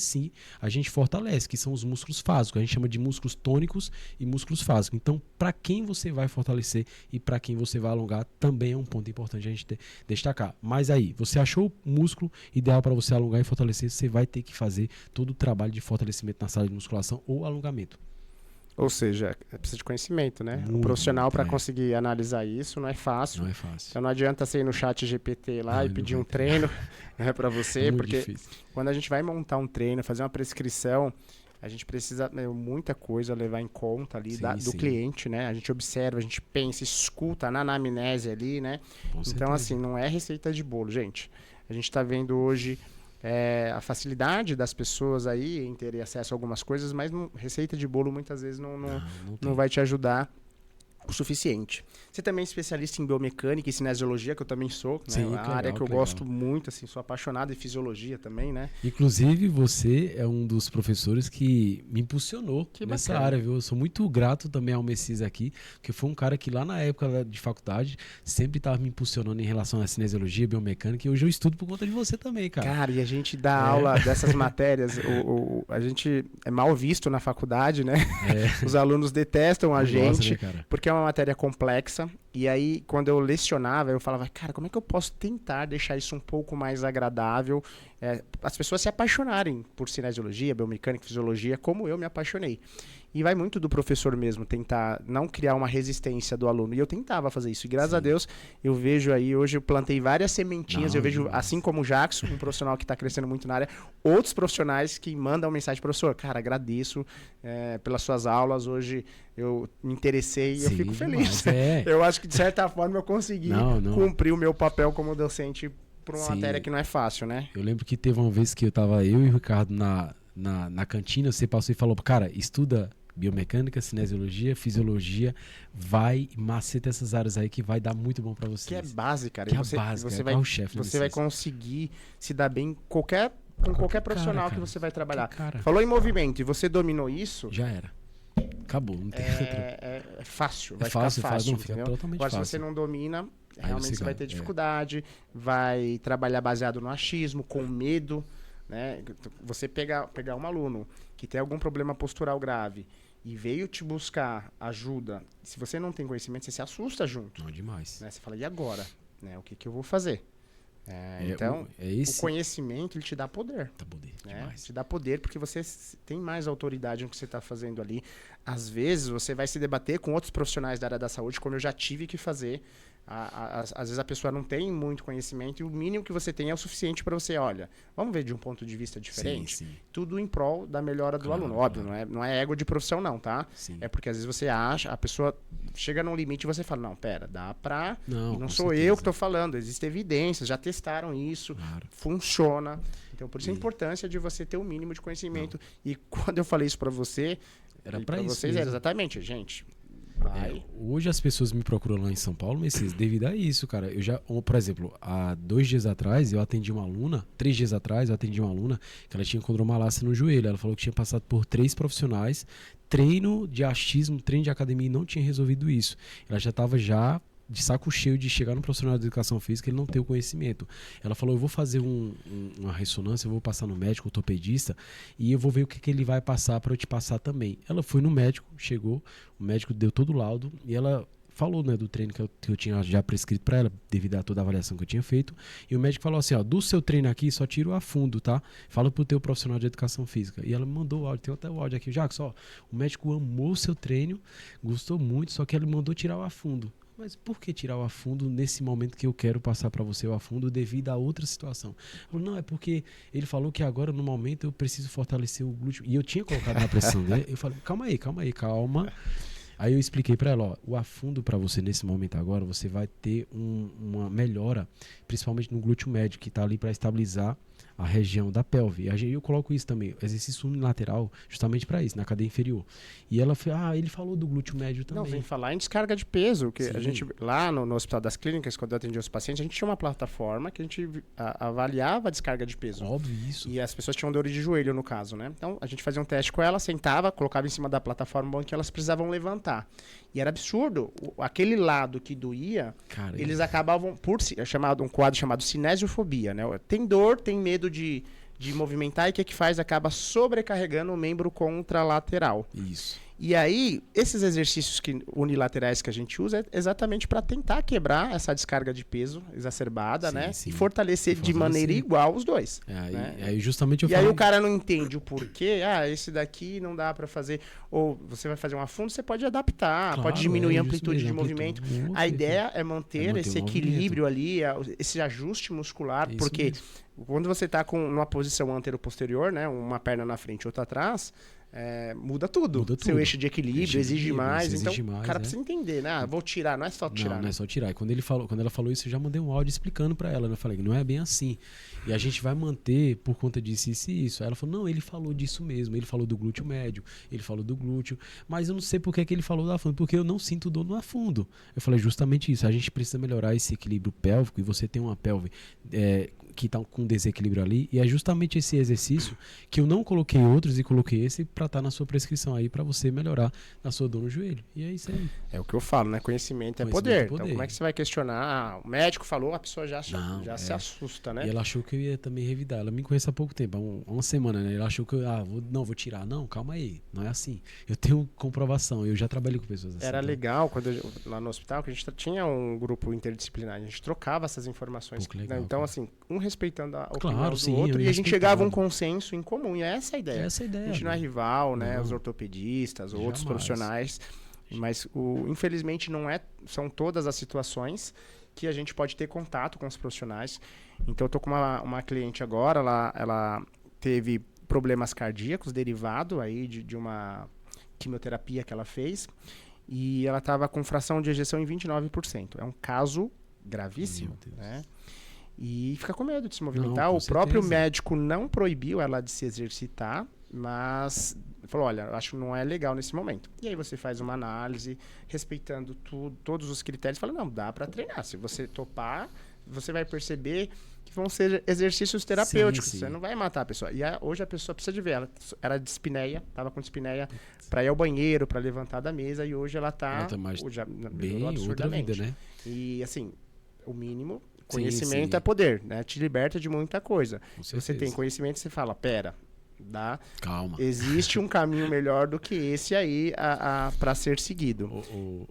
fortalece, que são os músculos fásicos. A gente chama de músculos tônicos e músculos fásicos. Então, para quem você vai fortalecer e para quem você vai alongar, também é um ponto importante a gente destacar. Mas aí, você achou o músculo ideal para você alongar e fortalecer, você vai ter que fazer todo o trabalho de fortalecimento na sala de musculação ou alongamento. Ou seja, precisa de conhecimento, né? Muito, o profissional para é. conseguir analisar isso não é fácil. Não é fácil. Então não adianta você ir no chat GPT lá e Não pedir vai um ter. treino né, para você, Muito porque difícil. quando a gente vai montar um treino, fazer uma prescrição, a gente precisa muita coisa levar em conta ali do Sim. cliente, né? A gente observa, a gente pensa, escuta na anamnese ali, né? Com Então certeza. assim, não é receita de bolo, gente. A gente está vendo hoje a facilidade das pessoas aí em terem acesso a algumas coisas, mas receita de bolo muitas vezes não não vai te ajudar o suficiente. Você também é especialista em biomecânica e cinesiologia, que eu também sou, né? Sim, A área que eu legal. gosto muito, assim, sou apaixonado em fisiologia também, né? Inclusive, você é um dos professores que me impulsionou Que nessa bacana. área, viu? Eu sou muito grato também ao Messias aqui, que foi um cara que lá na época de faculdade sempre estava me impulsionando em relação à cinesiologia, biomecânica, e hoje eu estudo por conta de você também, cara. Cara, e a gente dá aula dessas matérias, a gente é mal visto na faculdade, né? Os alunos detestam a Não gente, gosta, né, cara? porque é uma matéria complexa. E aí, quando eu lecionava, eu falava, cara, como é que eu posso tentar deixar isso um pouco mais agradável? As pessoas se apaixonarem por cinesiologia, biomecânica, fisiologia, como eu me apaixonei. E vai muito do professor mesmo, tentar não criar uma resistência do aluno. E eu tentava fazer isso. E graças a Deus, eu vejo aí, hoje eu plantei várias sementinhas. Eu vejo, assim como o Jackson, um profissional que está crescendo muito na área, outros profissionais que mandam mensagem, professor, cara, agradeço pelas suas aulas. Hoje eu me interessei e eu fico feliz. Eu acho que, de certa forma, eu consegui cumprir o meu papel como docente para uma matéria que não é fácil, né? Eu lembro que teve uma vez que eu e o Ricardo na cantina, você passou e falou, cara, estuda biomecânica, cinesiologia, fisiologia, vai maceta essas áreas aí que vai dar muito bom pra vocês. Que é base, cara. Que e você, é base, você cara, vai, chefe, você vai conseguir se dar bem com qualquer profissional cara, que você vai trabalhar. cara. Falou em movimento e você dominou isso, Já era. Acabou, não tem outra. é fácil, vai fácil, ficar fácil, não, fica entendeu? totalmente Agora, se fácil. você não domina, Aí realmente você você vai ganha, ter dificuldade, vai trabalhar baseado no achismo, com medo, né? Você pegar um aluno que tem algum problema postural grave e veio te buscar ajuda, se você não tem conhecimento, você se assusta junto. Não, demais. Né? Você fala, e agora? Né? O que eu vou fazer? Então, o conhecimento, ele te dá poder. Dá poder, Né? demais. Te dá poder porque você tem mais autoridade no que você está fazendo ali. Às vezes, você vai se debater com outros profissionais da área da saúde, como eu já tive que fazer. Às vezes a pessoa não tem muito conhecimento e o mínimo que você tem é o suficiente para você, olha, vamos ver de um ponto de vista diferente? Sim. Tudo em prol da melhora do aluno. Óbvio, não é ego de profissão não, tá? Sim. É porque às vezes você acha, a pessoa chega num limite e você fala, não, pera, dá pra... Não, e não com sou certeza. eu que tô falando, existem evidências, já testaram isso, Claro. funciona. Então, por isso a importância de você ter o mínimo de conhecimento. E quando eu falei isso para você, Era e pra isso vocês, mesmo. era exatamente, gente, vai... Hoje as pessoas me procuram lá em São Paulo, Messias, devido a isso, cara. Por exemplo, há 2 dias atrás, eu atendi uma aluna, 3 dias atrás, eu atendi uma aluna que ela tinha condromalácia no joelho. Ela falou que tinha passado por 3 profissionais, treino de achismo, treino de academia e não tinha resolvido isso. Ela já estava de saco cheio de chegar no profissional de educação física e ele não ter o conhecimento. Ela falou, eu vou fazer uma ressonância, eu vou passar no médico, ortopedista, e eu vou ver o que ele vai passar para eu te passar também. Ela foi no médico, chegou, o médico deu todo o laudo, e ela falou, né, do treino que eu tinha já prescrito para ela, devido a toda a avaliação que eu tinha feito, e o médico falou assim, ó, do seu treino aqui, só tira o afundo, tá? Fala pro teu profissional de educação física. E ela me mandou o áudio, tem até o áudio aqui, Jacques, ó, o médico amou o seu treino, gostou muito, só que ele mandou tirar o afundo. Mas por que tirar o afundo nesse momento que eu quero passar para você o afundo devido a outra situação? Falei, não, é porque ele falou que agora no momento eu preciso fortalecer o glúteo. E eu tinha colocado na pressão dele. Eu falei, calma aí, calma. Aí eu expliquei para ela, ó, o afundo para você nesse momento agora, você vai ter uma melhora, principalmente no glúteo médio, que está ali para estabilizar a região da pelve. E eu coloco isso também, exercício unilateral, justamente para isso, na cadeia inferior. E ela falou, ele falou do glúteo médio também. Não, vem falar em descarga de peso, que a gente, lá no Hospital das Clínicas, quando eu atendia os pacientes, a gente tinha uma plataforma que a gente avaliava a descarga de peso. Óbvio isso. E as pessoas tinham dor de joelho, no caso, né? Então, a gente fazia um teste com ela, sentava, colocava em cima da plataforma em que elas precisavam levantar. E era absurdo. Aquele lado que doía, cara, eles acabavam por um quadro chamado cinesiofobia, né? Tem dor, tem medo de movimentar, e o que faz? Acaba sobrecarregando o membro contralateral. Isso. E aí, esses exercícios unilaterais que a gente usa é exatamente para tentar quebrar essa descarga de peso exacerbada, sim, né? Sim. E fortalecer de maneira igual os dois. Né? Aí justamente aí o cara não entende o porquê. Esse daqui não dá para fazer. Ou você vai fazer um afundo, você pode adaptar, claro, pode diminuir a amplitude de movimento. A ideia é manter esse equilíbrio ali, esse ajuste muscular, isso porque mesmo. Quando você está numa posição antero-posterior, né? Uma perna na frente e outra atrás, muda tudo. Seu eixo de equilíbrio exige mais. Então, o cara precisa entender, né? Vou tirar, não é só tirar. Não é só tirar. E quando ela falou isso, eu já mandei um áudio explicando pra ela. Eu falei, não é bem assim. E a gente vai manter por conta disso, isso e isso. Aí ela falou, não, ele falou disso mesmo. Ele falou do glúteo médio, ele falou do glúteo. Mas eu não sei por que ele falou do afundo, porque eu não sinto dor no afundo. Eu falei, justamente isso. A gente precisa melhorar esse equilíbrio pélvico, e você tem uma pelve que está com desequilíbrio ali, e é justamente esse exercício que eu não coloquei outros e coloquei esse para estar na sua prescrição aí, para você melhorar a sua dor no joelho. E é isso aí. É o que eu falo, né? Conhecimento é poder. Então, como é que você vai questionar? O médico falou, a pessoa já se assusta, né? E ela achou que eu ia também revidar. Ela me conhece há pouco tempo, há uma semana, né? Ela achou que eu vou tirar. Não, calma aí. Não é assim. Eu tenho comprovação. Eu já trabalhei com pessoas assim. Era legal, lá no hospital, que a gente tinha um grupo interdisciplinar. A gente trocava essas informações. Pô, legal, então, assim, respeitando a opinião claro, do outro, e a gente chegava a um consenso em comum, e é essa a ideia. A gente não é rival, né? Os ortopedistas, outros profissionais, mas infelizmente são todas as situações que a gente pode ter contato com os profissionais. Então eu tô com uma cliente agora, ela teve problemas cardíacos derivado aí de uma quimioterapia que ela fez, e ela estava com fração de ejeção em 29%. É um caso gravíssimo, né? E fica com medo de se movimentar. O próprio médico não proibiu ela de se exercitar, mas falou, olha, eu acho que não é legal nesse momento. E aí você faz uma análise, respeitando todos os critérios, fala, não, dá para treinar. Se você topar, você vai perceber que vão ser exercícios terapêuticos. Sim. Você não vai matar a pessoa. E hoje a pessoa precisa de ver. Ela era de espineia, estava com espineia para ir ao banheiro, para levantar da mesa, e hoje ela tá já bem absurdamente. Outra vida, né? E assim, o mínimo... Conhecimento é poder, né? Te liberta de muita coisa. Se você tem conhecimento, você fala, pera, calma. Existe um caminho melhor do que esse aí para ser seguido.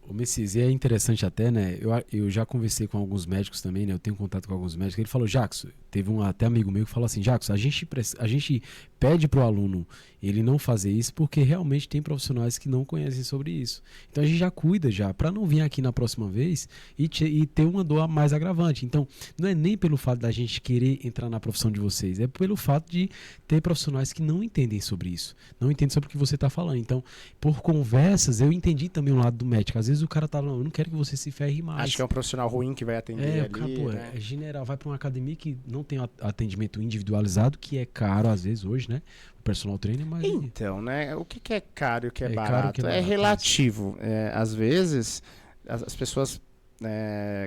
O Messias, e é interessante até, né? Eu já conversei com alguns médicos também, né? Eu tenho contato com alguns médicos. Ele falou, Jackson, teve até amigo meu que falou assim, Jackson, a gente pede pro aluno ele não fazer isso porque realmente tem profissionais que não conhecem sobre isso. Então a gente já cuida para não vir aqui na próxima vez e ter uma dor mais agravante. Então não é nem pelo fato da gente querer entrar na profissão de vocês, é pelo fato de ter profissionais que não entendem sobre isso, não entendem sobre o que você está falando. Então, por conversas, eu entendi também o lado do médico. Às vezes o cara tá falando, eu não quero que você se ferre mais. Acho que é um profissional ruim que vai atender ali. Né? É general, vai para uma academia que não tem atendimento individualizado, que é caro às vezes hoje, né? O personal trainer, mas... Então, né? O que é caro e o que é barato? É relativo. Às vezes, as pessoas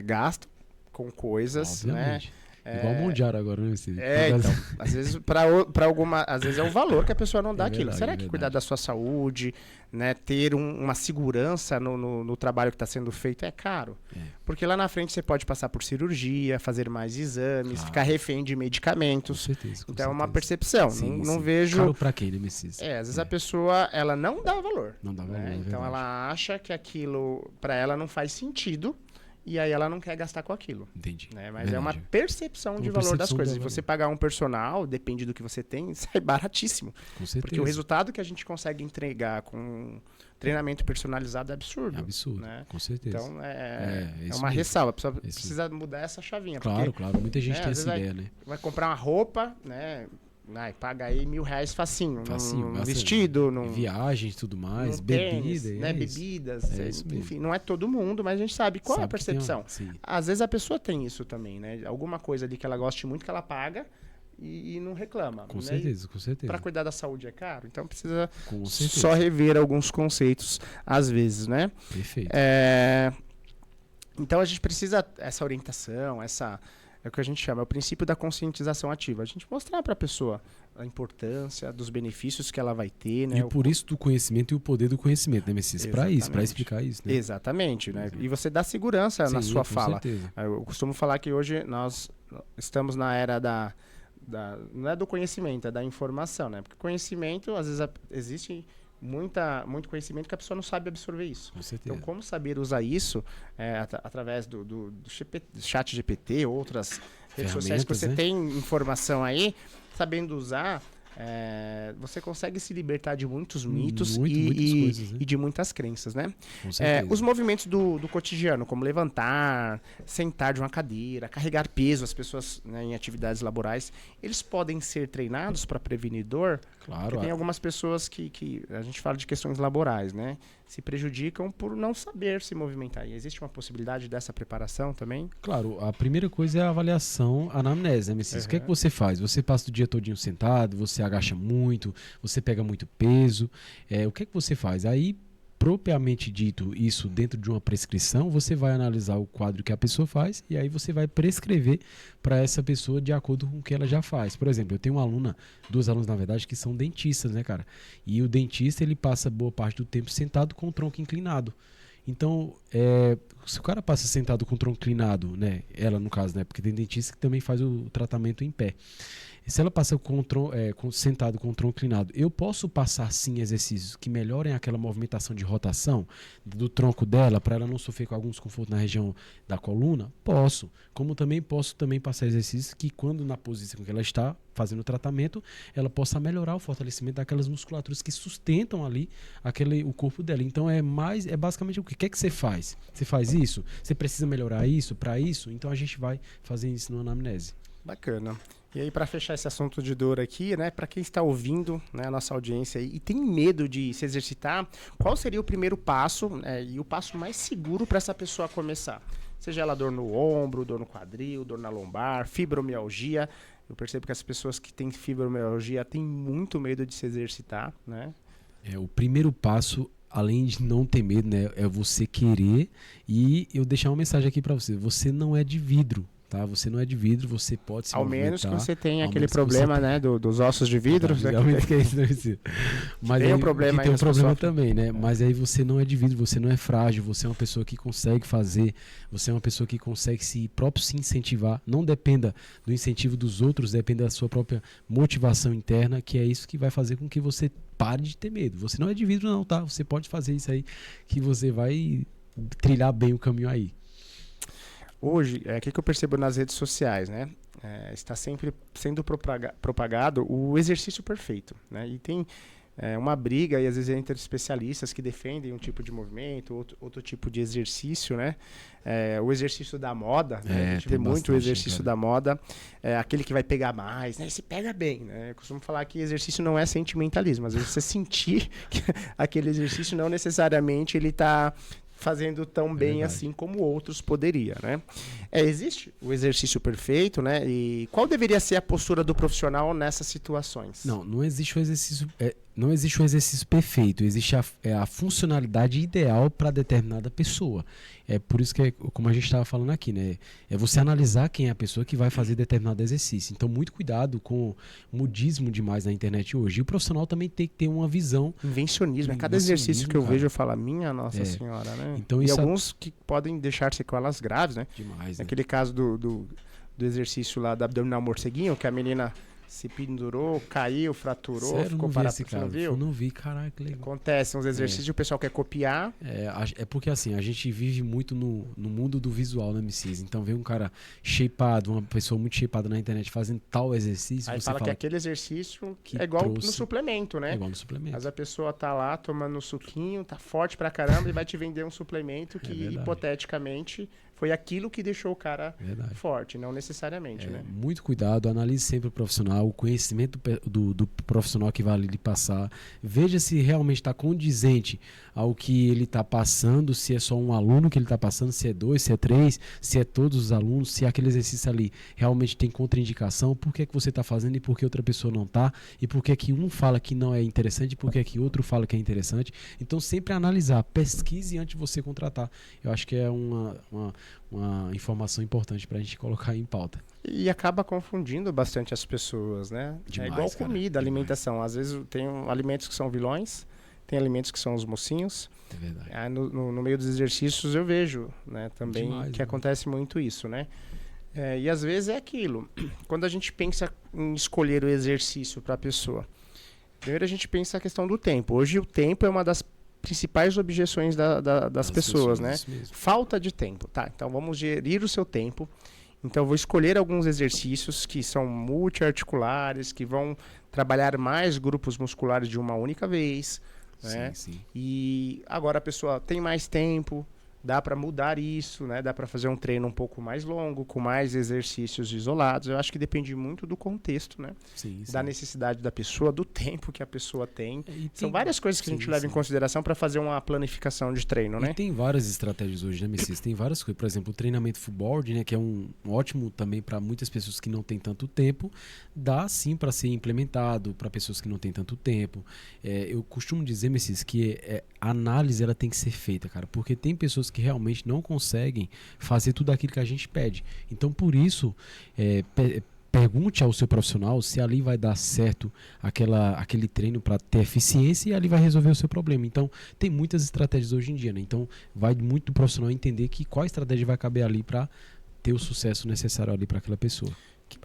gastam com coisas, obviamente, né? Igual o Mondiara agora, né? Então, às vezes às vezes é o valor que a pessoa não dá aquilo. verdade, Será que cuidar da sua saúde, né, ter uma segurança no trabalho que está sendo feito é caro? Porque lá na frente você pode passar por cirurgia, fazer mais exames, ficar refém de medicamentos. Com certeza, então é uma percepção. Sim, não sim. vejo. Caro pra quem, né, Messias? Às vezes a pessoa ela não dá valor. Não dá valor, né? é Então verdade. ela acha que aquilo para ela não faz sentido. E aí ela não quer gastar com aquilo. Entendi. Né? Mas verdade. é uma percepção de valor das coisas. Se você pagar um personal, depende do que você tem, sai baratíssimo. Com certeza. Porque o resultado que a gente consegue entregar com treinamento personalizado é absurdo. É absurdo, né? com certeza. Então isso uma mesmo. ressalva. Precisa mudar essa chavinha. Claro, porque, claro. Muita gente tem às essa vezes ideia, né? vai comprar uma roupa, né? Paga aí R$1.000 facinho. Facinho, num bastante. vestido, num Viagens e tudo mais, num bebida. tênis, né? Bebidas. isso mesmo. Enfim, não é todo mundo, mas a gente sabe qual é a Sabe que tem percepção. sim. Às vezes a pessoa tem isso também, né? Alguma coisa ali que ela goste muito que ela paga e não reclama. Com né? certeza, com certeza. Para cuidar da saúde é caro, então precisa Com certeza. só rever alguns conceitos às vezes, né? Perfeito. Então a gente precisa essa orientação, é o que a gente chama, é o princípio da conscientização ativa. A gente mostrar para a pessoa a importância dos benefícios que ela vai ter, né? E por isso do conhecimento e o poder do conhecimento, né, Messias? Para isso, para explicar isso, né? Exatamente, né? E você dá segurança na sua fala. Certeza. Eu costumo falar que hoje nós estamos na era não é do conhecimento, é da informação, né? Porque conhecimento, às vezes, existe muito conhecimento que a pessoa não sabe absorver isso. Com certeza. Então, como saber usar isso através do chat GPT, outras redes sociais que você tem informação aí, sabendo usar, você consegue se libertar de muitos mitos muitas coisas, né? e de muitas crenças, né? Com certeza. Os movimentos do cotidiano, como levantar, sentar de uma cadeira, carregar peso, as pessoas, né, em atividades laborais, eles podem ser treinados para prevenir dor. Claro. Porque tem algumas pessoas que a gente fala de questões laborais, né? Se prejudicam por não saber se movimentar. E existe uma possibilidade dessa preparação também? Claro, a primeira coisa é a avaliação, a anamnese, né, Messias? O que é que você faz? Você passa o dia todinho sentado, você agacha muito, você pega muito peso. O que é que você faz? Aí, propriamente dito, isso dentro de uma prescrição, você vai analisar o quadro que a pessoa faz e aí você vai prescrever para essa pessoa de acordo com o que ela já faz. Por exemplo, eu tenho duas alunas, na verdade, que são dentistas, né, cara? E o dentista, ele passa boa parte do tempo sentado com o tronco inclinado. Então, se o cara passa sentado com o tronco inclinado, né, ela no caso, né, porque tem dentista que também faz o tratamento em pé. E se ela passa sentado com o tronco inclinado, eu posso passar sim exercícios que melhorem aquela movimentação de rotação do tronco dela para ela não sofrer com algum desconforto na região da coluna? Posso. Como também posso passar exercícios que quando na posição que ela está fazendo o tratamento, ela possa melhorar o fortalecimento daquelas musculaturas que sustentam ali o corpo dela. Então é basicamente o que? O que é que você faz? Você faz isso? Você precisa melhorar isso para isso? Então a gente vai fazer isso na anamnese. Bacana. E aí, para fechar esse assunto de dor aqui, né, para quem está ouvindo, né, a nossa audiência aí, e tem medo de se exercitar, qual seria o primeiro passo, e o passo mais seguro para essa pessoa começar? Seja ela dor no ombro, dor no quadril, dor na lombar, fibromialgia. Eu percebo que as pessoas que têm fibromialgia têm muito medo de se exercitar, né? O primeiro passo, além de não ter medo, né, é você querer. E eu deixar uma mensagem aqui para você. Você não é de vidro. Tá? Você não é de vidro, você pode se Ao movimentar. menos que você tenha aquele problema, né, dos ossos de vidro. Realmente que é isso, não precisa. Mas tem aí, um problema tem um problema sofre. também, né? Mas aí você não é de vidro, você não é frágil, você é uma pessoa que consegue fazer, você é uma pessoa que consegue se incentivar. Não dependa do incentivo dos outros, dependa da sua própria motivação interna, que é isso que vai fazer com que você pare de ter medo. Você não é de vidro não, tá? Você pode fazer isso aí, que você vai trilhar bem o caminho aí. Hoje, o que eu percebo nas redes sociais, né? Está sempre sendo propagado o exercício perfeito, né? E tem uma briga, e às vezes entre especialistas que defendem um tipo de movimento, outro tipo de exercício, né? O exercício da moda, né? A gente vê muito o exercício da moda, aquele que vai pegar mais, né? Se pega bem, né? Eu costumo falar que exercício não é sentimentalismo, às vezes você sentir que aquele exercício não necessariamente ele está fazendo tão bem assim como outros poderia, né? Existe o exercício perfeito, né? E qual deveria ser a postura do profissional nessas situações? Não existe o exercício. não existe um exercício perfeito, existe a funcionalidade ideal para determinada pessoa. É por isso que, como a gente estava falando aqui, né? É você analisar quem é a pessoa que vai fazer determinado exercício. Então, muito cuidado com o modismo demais na internet hoje. E o profissional também tem que ter uma visão. Invencionismo. Cada exercício que eu vejo, eu falo, minha Nossa Senhora, né? Então, e alguns que podem deixar sequelas graves, né? Demais, Naquele caso do exercício lá da abdominal morceguinho, que a menina se pendurou, caiu, fraturou, Sério, ficou parado. Você não viu? Eu não vi, caraca, que legal. Acontece uns exercícios e o pessoal quer copiar. É porque assim, a gente vive muito no mundo do visual, né, MCs? Então vê um cara shapeado, uma pessoa muito shapeada na internet fazendo tal exercício. Aí você fala que aquele exercício que é igual trouxe... no suplemento, né? É igual no suplemento. Mas a pessoa tá lá tomando um suquinho, tá forte pra caramba e vai te vender um suplemento que hipoteticamente foi aquilo que deixou o cara forte, não necessariamente, né? Muito cuidado, analise sempre o profissional, o conhecimento do profissional que vai ali lhe passar. Veja se realmente está condizente ao que ele está passando, se é só um aluno que ele está passando, se é 2, se é 3, se é todos os alunos, se aquele exercício ali realmente tem contraindicação, por que você está fazendo e por que outra pessoa não está, e por que um fala que não é interessante e por que outro fala que é interessante. Então sempre analisar, pesquise antes de você contratar. Eu acho que é uma informação importante para a gente colocar em pauta. E acaba confundindo bastante as pessoas, né? Demais, é igual comida, alimentação. Às vezes tem alimentos que são vilões, tem alimentos que são os mocinhos. É verdade. Aí no meio dos exercícios eu vejo, né, também Demais, que acontece muito isso, né? E às vezes é aquilo. Quando a gente pensa em escolher o exercício para a pessoa, primeiro a gente pensa a questão do tempo. Hoje o tempo é uma das principais objeções das pessoas, né? Falta de tempo, tá? Então vamos gerir o seu tempo. Então eu vou escolher alguns exercícios que são multiarticulares, que vão trabalhar mais grupos musculares de uma única vez, né? Sim. E agora a pessoa tem mais tempo, dá para mudar isso, né? Dá para fazer um treino um pouco mais longo, com mais exercícios isolados. Eu acho que depende muito do contexto, né? Sim. Da necessidade da pessoa, do tempo que a pessoa tem. São várias coisas que a gente leva em consideração para fazer uma planificação de treino, né? E tem várias estratégias hoje, né, Messias? Tem várias coisas. Por exemplo, o treinamento full board, né, que é um ótimo também para muitas pessoas que não têm tanto tempo, dá sim para ser implementado para pessoas que não têm tanto tempo. Eu costumo dizer, Messias, que a análise ela tem que ser feita, cara, porque tem pessoas que realmente não conseguem fazer tudo aquilo que a gente pede. Então, por isso, pergunte ao seu profissional se ali vai dar certo aquele treino para ter eficiência e ali vai resolver o seu problema. Então, tem muitas estratégias hoje em dia, né? Então, vai muito do profissional entender qual estratégia vai caber ali para ter o sucesso necessário ali para aquela pessoa.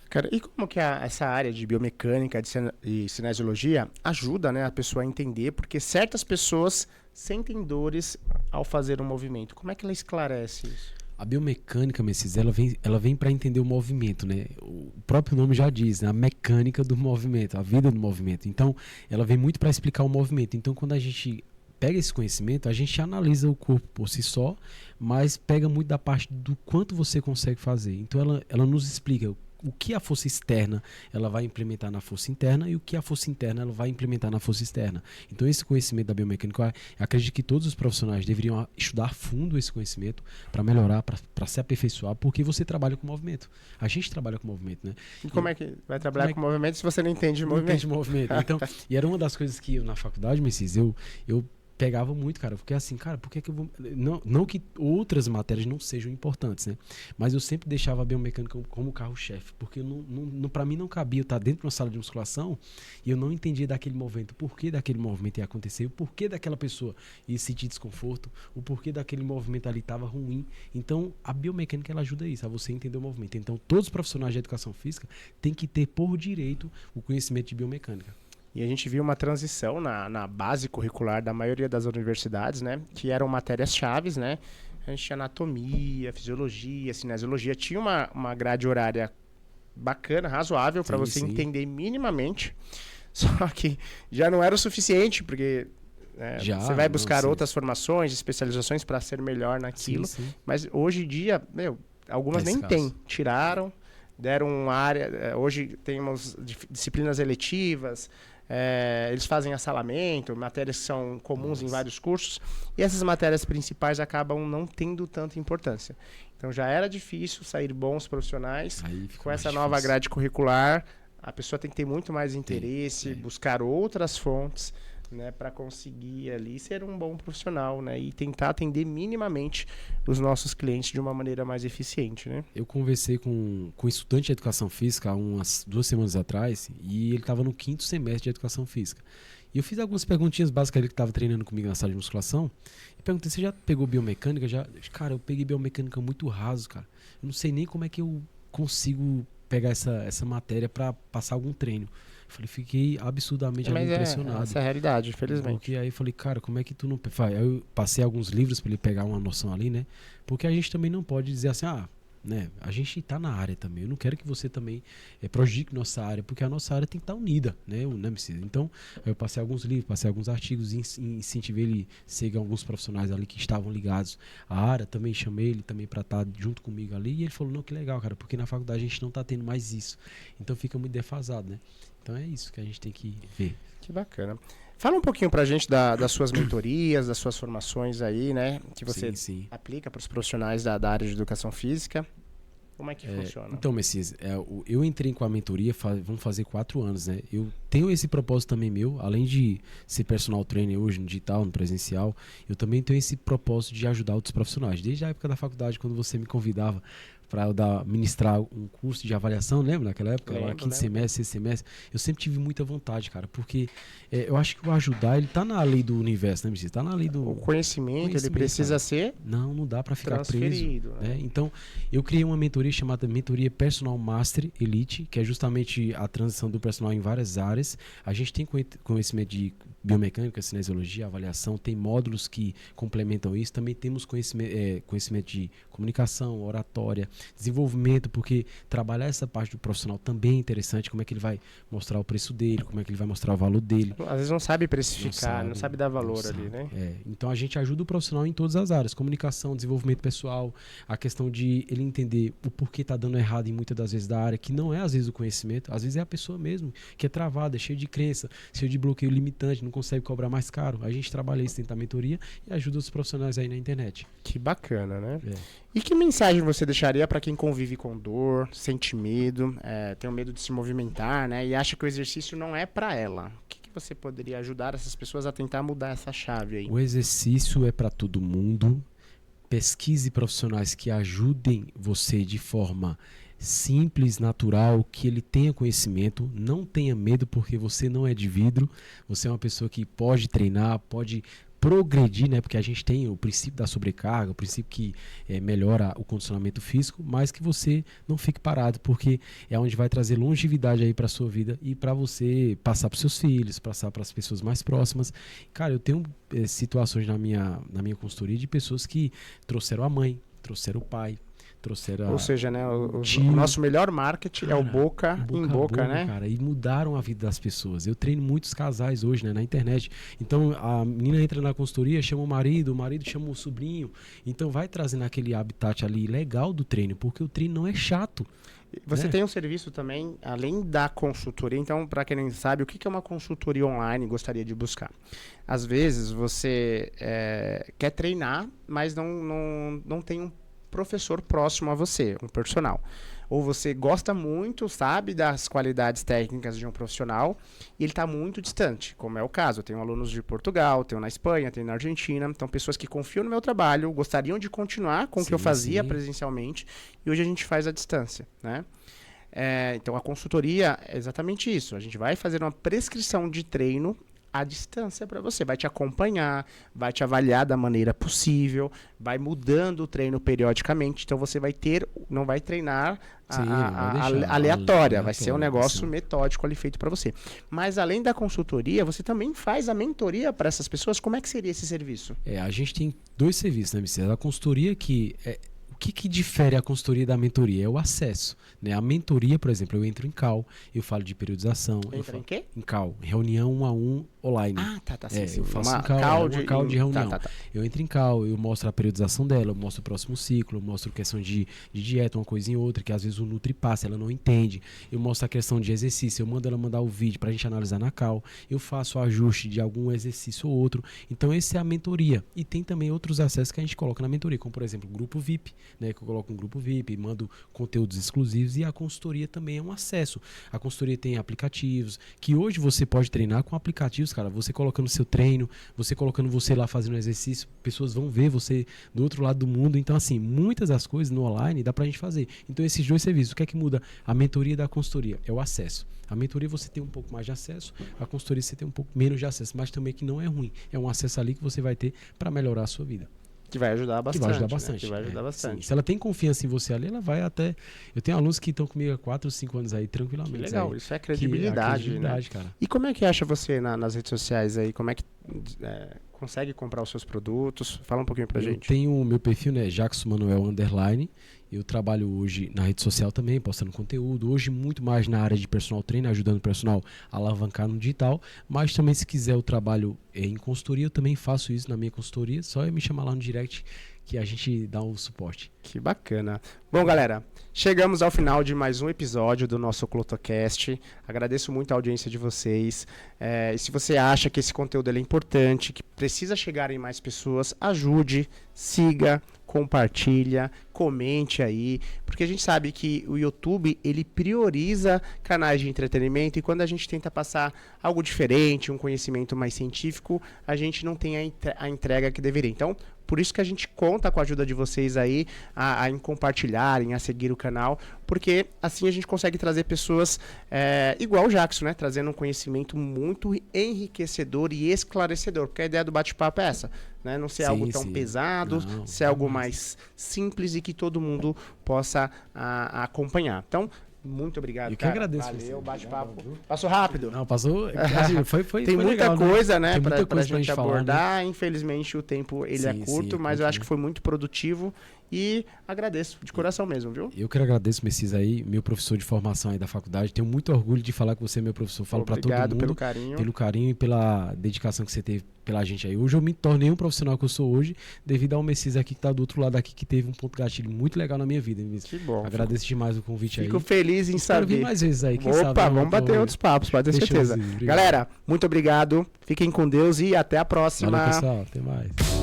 Cara, e como que essa área de biomecânica e cinesiologia ajuda, né, a pessoa a entender? Porque certas pessoas sentem dores ao fazer um movimento. Como é que ela esclarece isso? A biomecânica, Messias, ela vem para entender o movimento, né? O próprio nome já diz, né? A mecânica do movimento, a vida do movimento. Então, ela vem muito para explicar o movimento. Então, quando a gente pega esse conhecimento, a gente analisa o corpo por si só, mas pega muito da parte do quanto você consegue fazer. Então, ela nos explica o que a força externa ela vai implementar na força interna e o que a força interna ela vai implementar na força externa. Então esse conhecimento da biomecânica, eu acredito que todos os profissionais deveriam estudar a fundo esse conhecimento para melhorar, para se aperfeiçoar, porque você trabalha com movimento. A gente trabalha com movimento, né? E como é que vai trabalhar com movimento se você não entende de movimento? Não entende de movimento. Então, e era uma das coisas que na faculdade, Messias, eu pegava muito, cara, porque assim, cara, por que eu vou... Não que outras matérias não sejam importantes, né? Mas eu sempre deixava a biomecânica como carro-chefe, porque para mim não cabia eu estar dentro de uma sala de musculação e eu não entendia daquele movimento, o porquê daquele movimento ia acontecer, o porquê daquela pessoa ia sentir desconforto, o porquê daquele movimento ali estava ruim. Então, a biomecânica, ela ajuda isso, a você entender o movimento. Então, todos os profissionais de educação física têm que ter por direito o conhecimento de biomecânica. E a gente viu uma transição na base curricular da maioria das universidades, né? Que eram matérias-chave, né? A gente tinha anatomia, fisiologia, cinesiologia. Tinha uma grade horária bacana, razoável, para você entender minimamente. Só que já não era o suficiente, porque você vai buscar outras formações, especializações para ser melhor naquilo. Mas hoje em dia, algumas nem tem. Tiraram, deram uma área... Hoje temos disciplinas eletivas... eles fazem assalamento, matérias que são comuns em vários cursos, e essas matérias principais acabam não tendo tanta importância. Então já era difícil sair bons profissionais. Com essa nova grade curricular, A pessoa tem que ter muito mais interesse, buscar outras fontes, né, para conseguir ali ser um bom profissional, né, e tentar atender minimamente os nossos clientes de uma maneira mais eficiente, né? Eu conversei com um estudante de educação física há umas 2 semanas atrás e ele estava no 5º semestre de educação física. E eu fiz algumas perguntinhas básicas, ele que estava treinando comigo na sala de musculação, e perguntei, você já pegou biomecânica? Já? Cara, eu peguei biomecânica muito raso, cara. Eu não sei nem como é que eu consigo pegar essa matéria para passar algum treino. Eu falei, fiquei absurdamente impressionado. Essa é a realidade, infelizmente. Porque aí eu falei, cara, como é que tu não faz? Aí eu passei alguns livros para ele pegar uma noção ali, né? Porque a gente também não pode dizer assim, né? A gente tá na área também. Eu não quero que você também prejudique nossa área, porque a nossa área tem que estar unida, né? Então, eu passei alguns livros, passei alguns artigos, incentivei ele a seguir alguns profissionais ali que estavam ligados à área. Também chamei ele também para estar junto comigo ali. E ele falou, não, que legal, cara, porque na faculdade a gente não tá tendo mais isso. Então fica muito defasado, né? Então é isso que a gente tem que ver. Que bacana. Fala um pouquinho pra gente das suas mentorias, das suas formações aí, né? Que você aplica para os profissionais da área de educação física. Como é que funciona? Então, Messias, eu entrei com a mentoria, vão fazer 4 anos, né? Eu tenho esse propósito também meu, além de ser personal trainer hoje no digital, no presencial, eu também tenho esse propósito de ajudar outros profissionais. Desde a época da faculdade, quando você me convidava para eu ministrar um curso de avaliação, lembra naquela época? Lá, 5º semestre, 6º semestre. Eu sempre tive muita vontade, cara, porque eu acho que o ajudar, ele tá na lei do universo, né, Messias? Tá na lei do... O conhecimento ele precisa ser Não dá para ficar preso. Né? Então, eu criei uma mentoria chamada Mentoria Personal Master Elite, que é justamente a transição do personal em várias áreas. A gente tem conhecimento de biomecânica, cinesiologia, avaliação, tem módulos que complementam isso. Também temos conhecimento de comunicação, oratória, desenvolvimento, porque trabalhar essa parte do profissional também é interessante, como é que ele vai mostrar o preço dele, como é que ele vai mostrar o valor dele. Às vezes não sabe precificar, não sabe dar valor ali, né? Então a gente ajuda o profissional em todas as áreas, comunicação, desenvolvimento pessoal, a questão de ele entender o porquê está dando errado em muitas das vezes da área, que não é às vezes o conhecimento, às vezes é a pessoa mesmo, que é travada, é cheia de crença, cheia de bloqueio limitante, não consegue cobrar mais caro. A gente trabalha isso dentro da mentoria e ajuda os profissionais aí na internet. Que bacana, né? E que mensagem você deixaria para quem convive com dor, sente medo, tem um medo de se movimentar, né? E acha que o exercício não é para ela? O que você poderia ajudar essas pessoas a tentar mudar essa chave aí? O exercício é para todo mundo. Pesquise profissionais que ajudem você de forma simples, natural, que ele tenha conhecimento. Não tenha medo, porque você não é de vidro. Você é uma pessoa que pode treinar, pode progredir, né? Porque a gente tem o princípio da sobrecarga, o princípio que melhora o condicionamento físico, mas que você não fique parado, porque é onde vai trazer longevidade aí para sua vida e para você passar para seus filhos, passar para as pessoas mais próximas. Cara, eu tenho situações na minha consultoria de pessoas que trouxeram a mãe, trouxeram o pai, trouxeram. Ou seja, né, o nosso melhor marketing, cara, é o boca em boca, né? Cara, e mudaram a vida das pessoas. Eu treino muitos casais hoje, né, na internet. Então a menina entra na consultoria, chama o marido chama o sobrinho. Então vai trazendo aquele habitat ali legal do treino, porque o treino não é chato. Você tem um serviço também, além da consultoria. Então, para quem não sabe, o que é uma consultoria online gostaria de buscar? Às vezes você quer treinar, mas não tem um professor próximo a você, um personal. Ou você gosta muito, sabe, das qualidades técnicas de um profissional e ele está muito distante, como é o caso. Eu tenho alunos de Portugal, tenho na Espanha, tenho na Argentina. Então, pessoas que confiam no meu trabalho, gostariam de continuar com o que eu fazia presencialmente e hoje a gente faz à distância, né? Então, a consultoria é exatamente isso. A gente vai fazer uma prescrição de treino à distância para você, vai te acompanhar, vai te avaliar da maneira possível, vai mudando o treino periodicamente, então você não vai treinar aleatória, vai ser um negócio metódico ali feito para você. Mas além da consultoria, você também faz a mentoria para essas pessoas. Como é que seria esse serviço? A gente tem 2 serviços, né, Messias? A consultoria o que difere a consultoria da mentoria? É o acesso, né? A mentoria, por exemplo, eu entro em call, eu falo de periodização. Entra em quê? Em call, reunião 1 a 1 online. Tá. Sim. Eu faço uma call de reunião. Tá. Eu entro em call, eu mostro a periodização dela, eu mostro o próximo ciclo, eu mostro questão de dieta, uma coisinha ou outra, que às vezes o Nutri passa, ela não entende. Eu mostro a questão de exercício, eu mando ela mandar o vídeo pra gente analisar na call, eu faço o ajuste de algum exercício ou outro. Então, essa é a mentoria. E tem também outros acessos que a gente coloca na mentoria, como por exemplo, o grupo VIP, né, que eu coloco um grupo VIP, mando conteúdos exclusivos, e a consultoria também é um acesso. A consultoria tem aplicativos, que hoje você pode treinar com aplicativos, cara, você colocando seu treino, você colocando você lá fazendo exercício, pessoas vão ver você do outro lado do mundo. Então, assim, muitas das coisas no online dá pra gente fazer. Então, esses dois serviços, o que é que muda? A mentoria da consultoria é o acesso. A mentoria você tem um pouco mais de acesso, a consultoria você tem um pouco menos de acesso, mas também que não é ruim. É um acesso ali que você vai ter para melhorar a sua vida. Que vai ajudar bastante. Que vai ajudar bastante. Né? Que vai ajudar bastante. Sim. Se ela tem confiança em você ali, ela vai até... Eu tenho alunos que estão comigo há 4 ou 5 anos aí, tranquilamente. Que legal, aí, isso é credibilidade, né? Cara. E como é que acha você nas redes sociais aí? Como é que consegue comprar os seus produtos? Fala um pouquinho pra gente. Eu tenho o meu perfil, né, Jackson Manuel _. Eu trabalho hoje na rede social também, postando conteúdo. Hoje muito mais na área de personal trainer, ajudando o personal a alavancar no digital. Mas também se quiser o trabalho em consultoria, eu também faço isso na minha consultoria. Só me chamar lá no direct que a gente dá o suporte. Que bacana. Bom, galera, chegamos ao final de mais um episódio do nosso Clotocast. Agradeço muito a audiência de vocês. E se você acha que esse conteúdo é importante, que precisa chegar em mais pessoas, ajude, siga, compartilha, comente aí, porque a gente sabe que o YouTube, ele prioriza canais de entretenimento, e quando a gente tenta passar algo diferente, um conhecimento mais científico, a gente não tem a entrega que deveria. Então, por isso que a gente conta com a ajuda de vocês aí, em compartilharem, a seguir o canal, porque assim a gente consegue trazer pessoas igual o Jackson, né? Trazendo um conhecimento muito enriquecedor e esclarecedor, porque a ideia do bate-papo é essa, né? Não ser algo tão pesado, ser algo mais simples e que todo mundo possa acompanhar. Então, muito obrigado, eu que agradeço. Valeu, bate-papo. Passou rápido? Não, passou. Assim, foi Tem muita legal, coisa, né, Tem muita pra coisa gente falar, abordar. né? Infelizmente o tempo ele é Sim, curto, sim, mas eu curto, acho que foi muito produtivo e agradeço de coração mesmo, viu? Eu que agradeço, Messias, aí, meu professor de formação aí da faculdade. Tenho muito orgulho de falar que você é meu professor. Falo para todo mundo pelo carinho. Pelo carinho e pela dedicação que você teve pela gente aí. Hoje eu me tornei um profissional que eu sou hoje, devido ao Messias aqui que tá do outro lado aqui, que teve um ponto gatilho muito legal na minha vida. Que bom. Agradeço demais o convite aí. Fico feliz em Espero saber. vir mais vezes aí. Quem Opa, sabe, vamos bater outros papos, pode ter certeza. Galera, Galera, muito obrigado. Fiquem com Deus e até a próxima. valeu, pessoal. Até mais.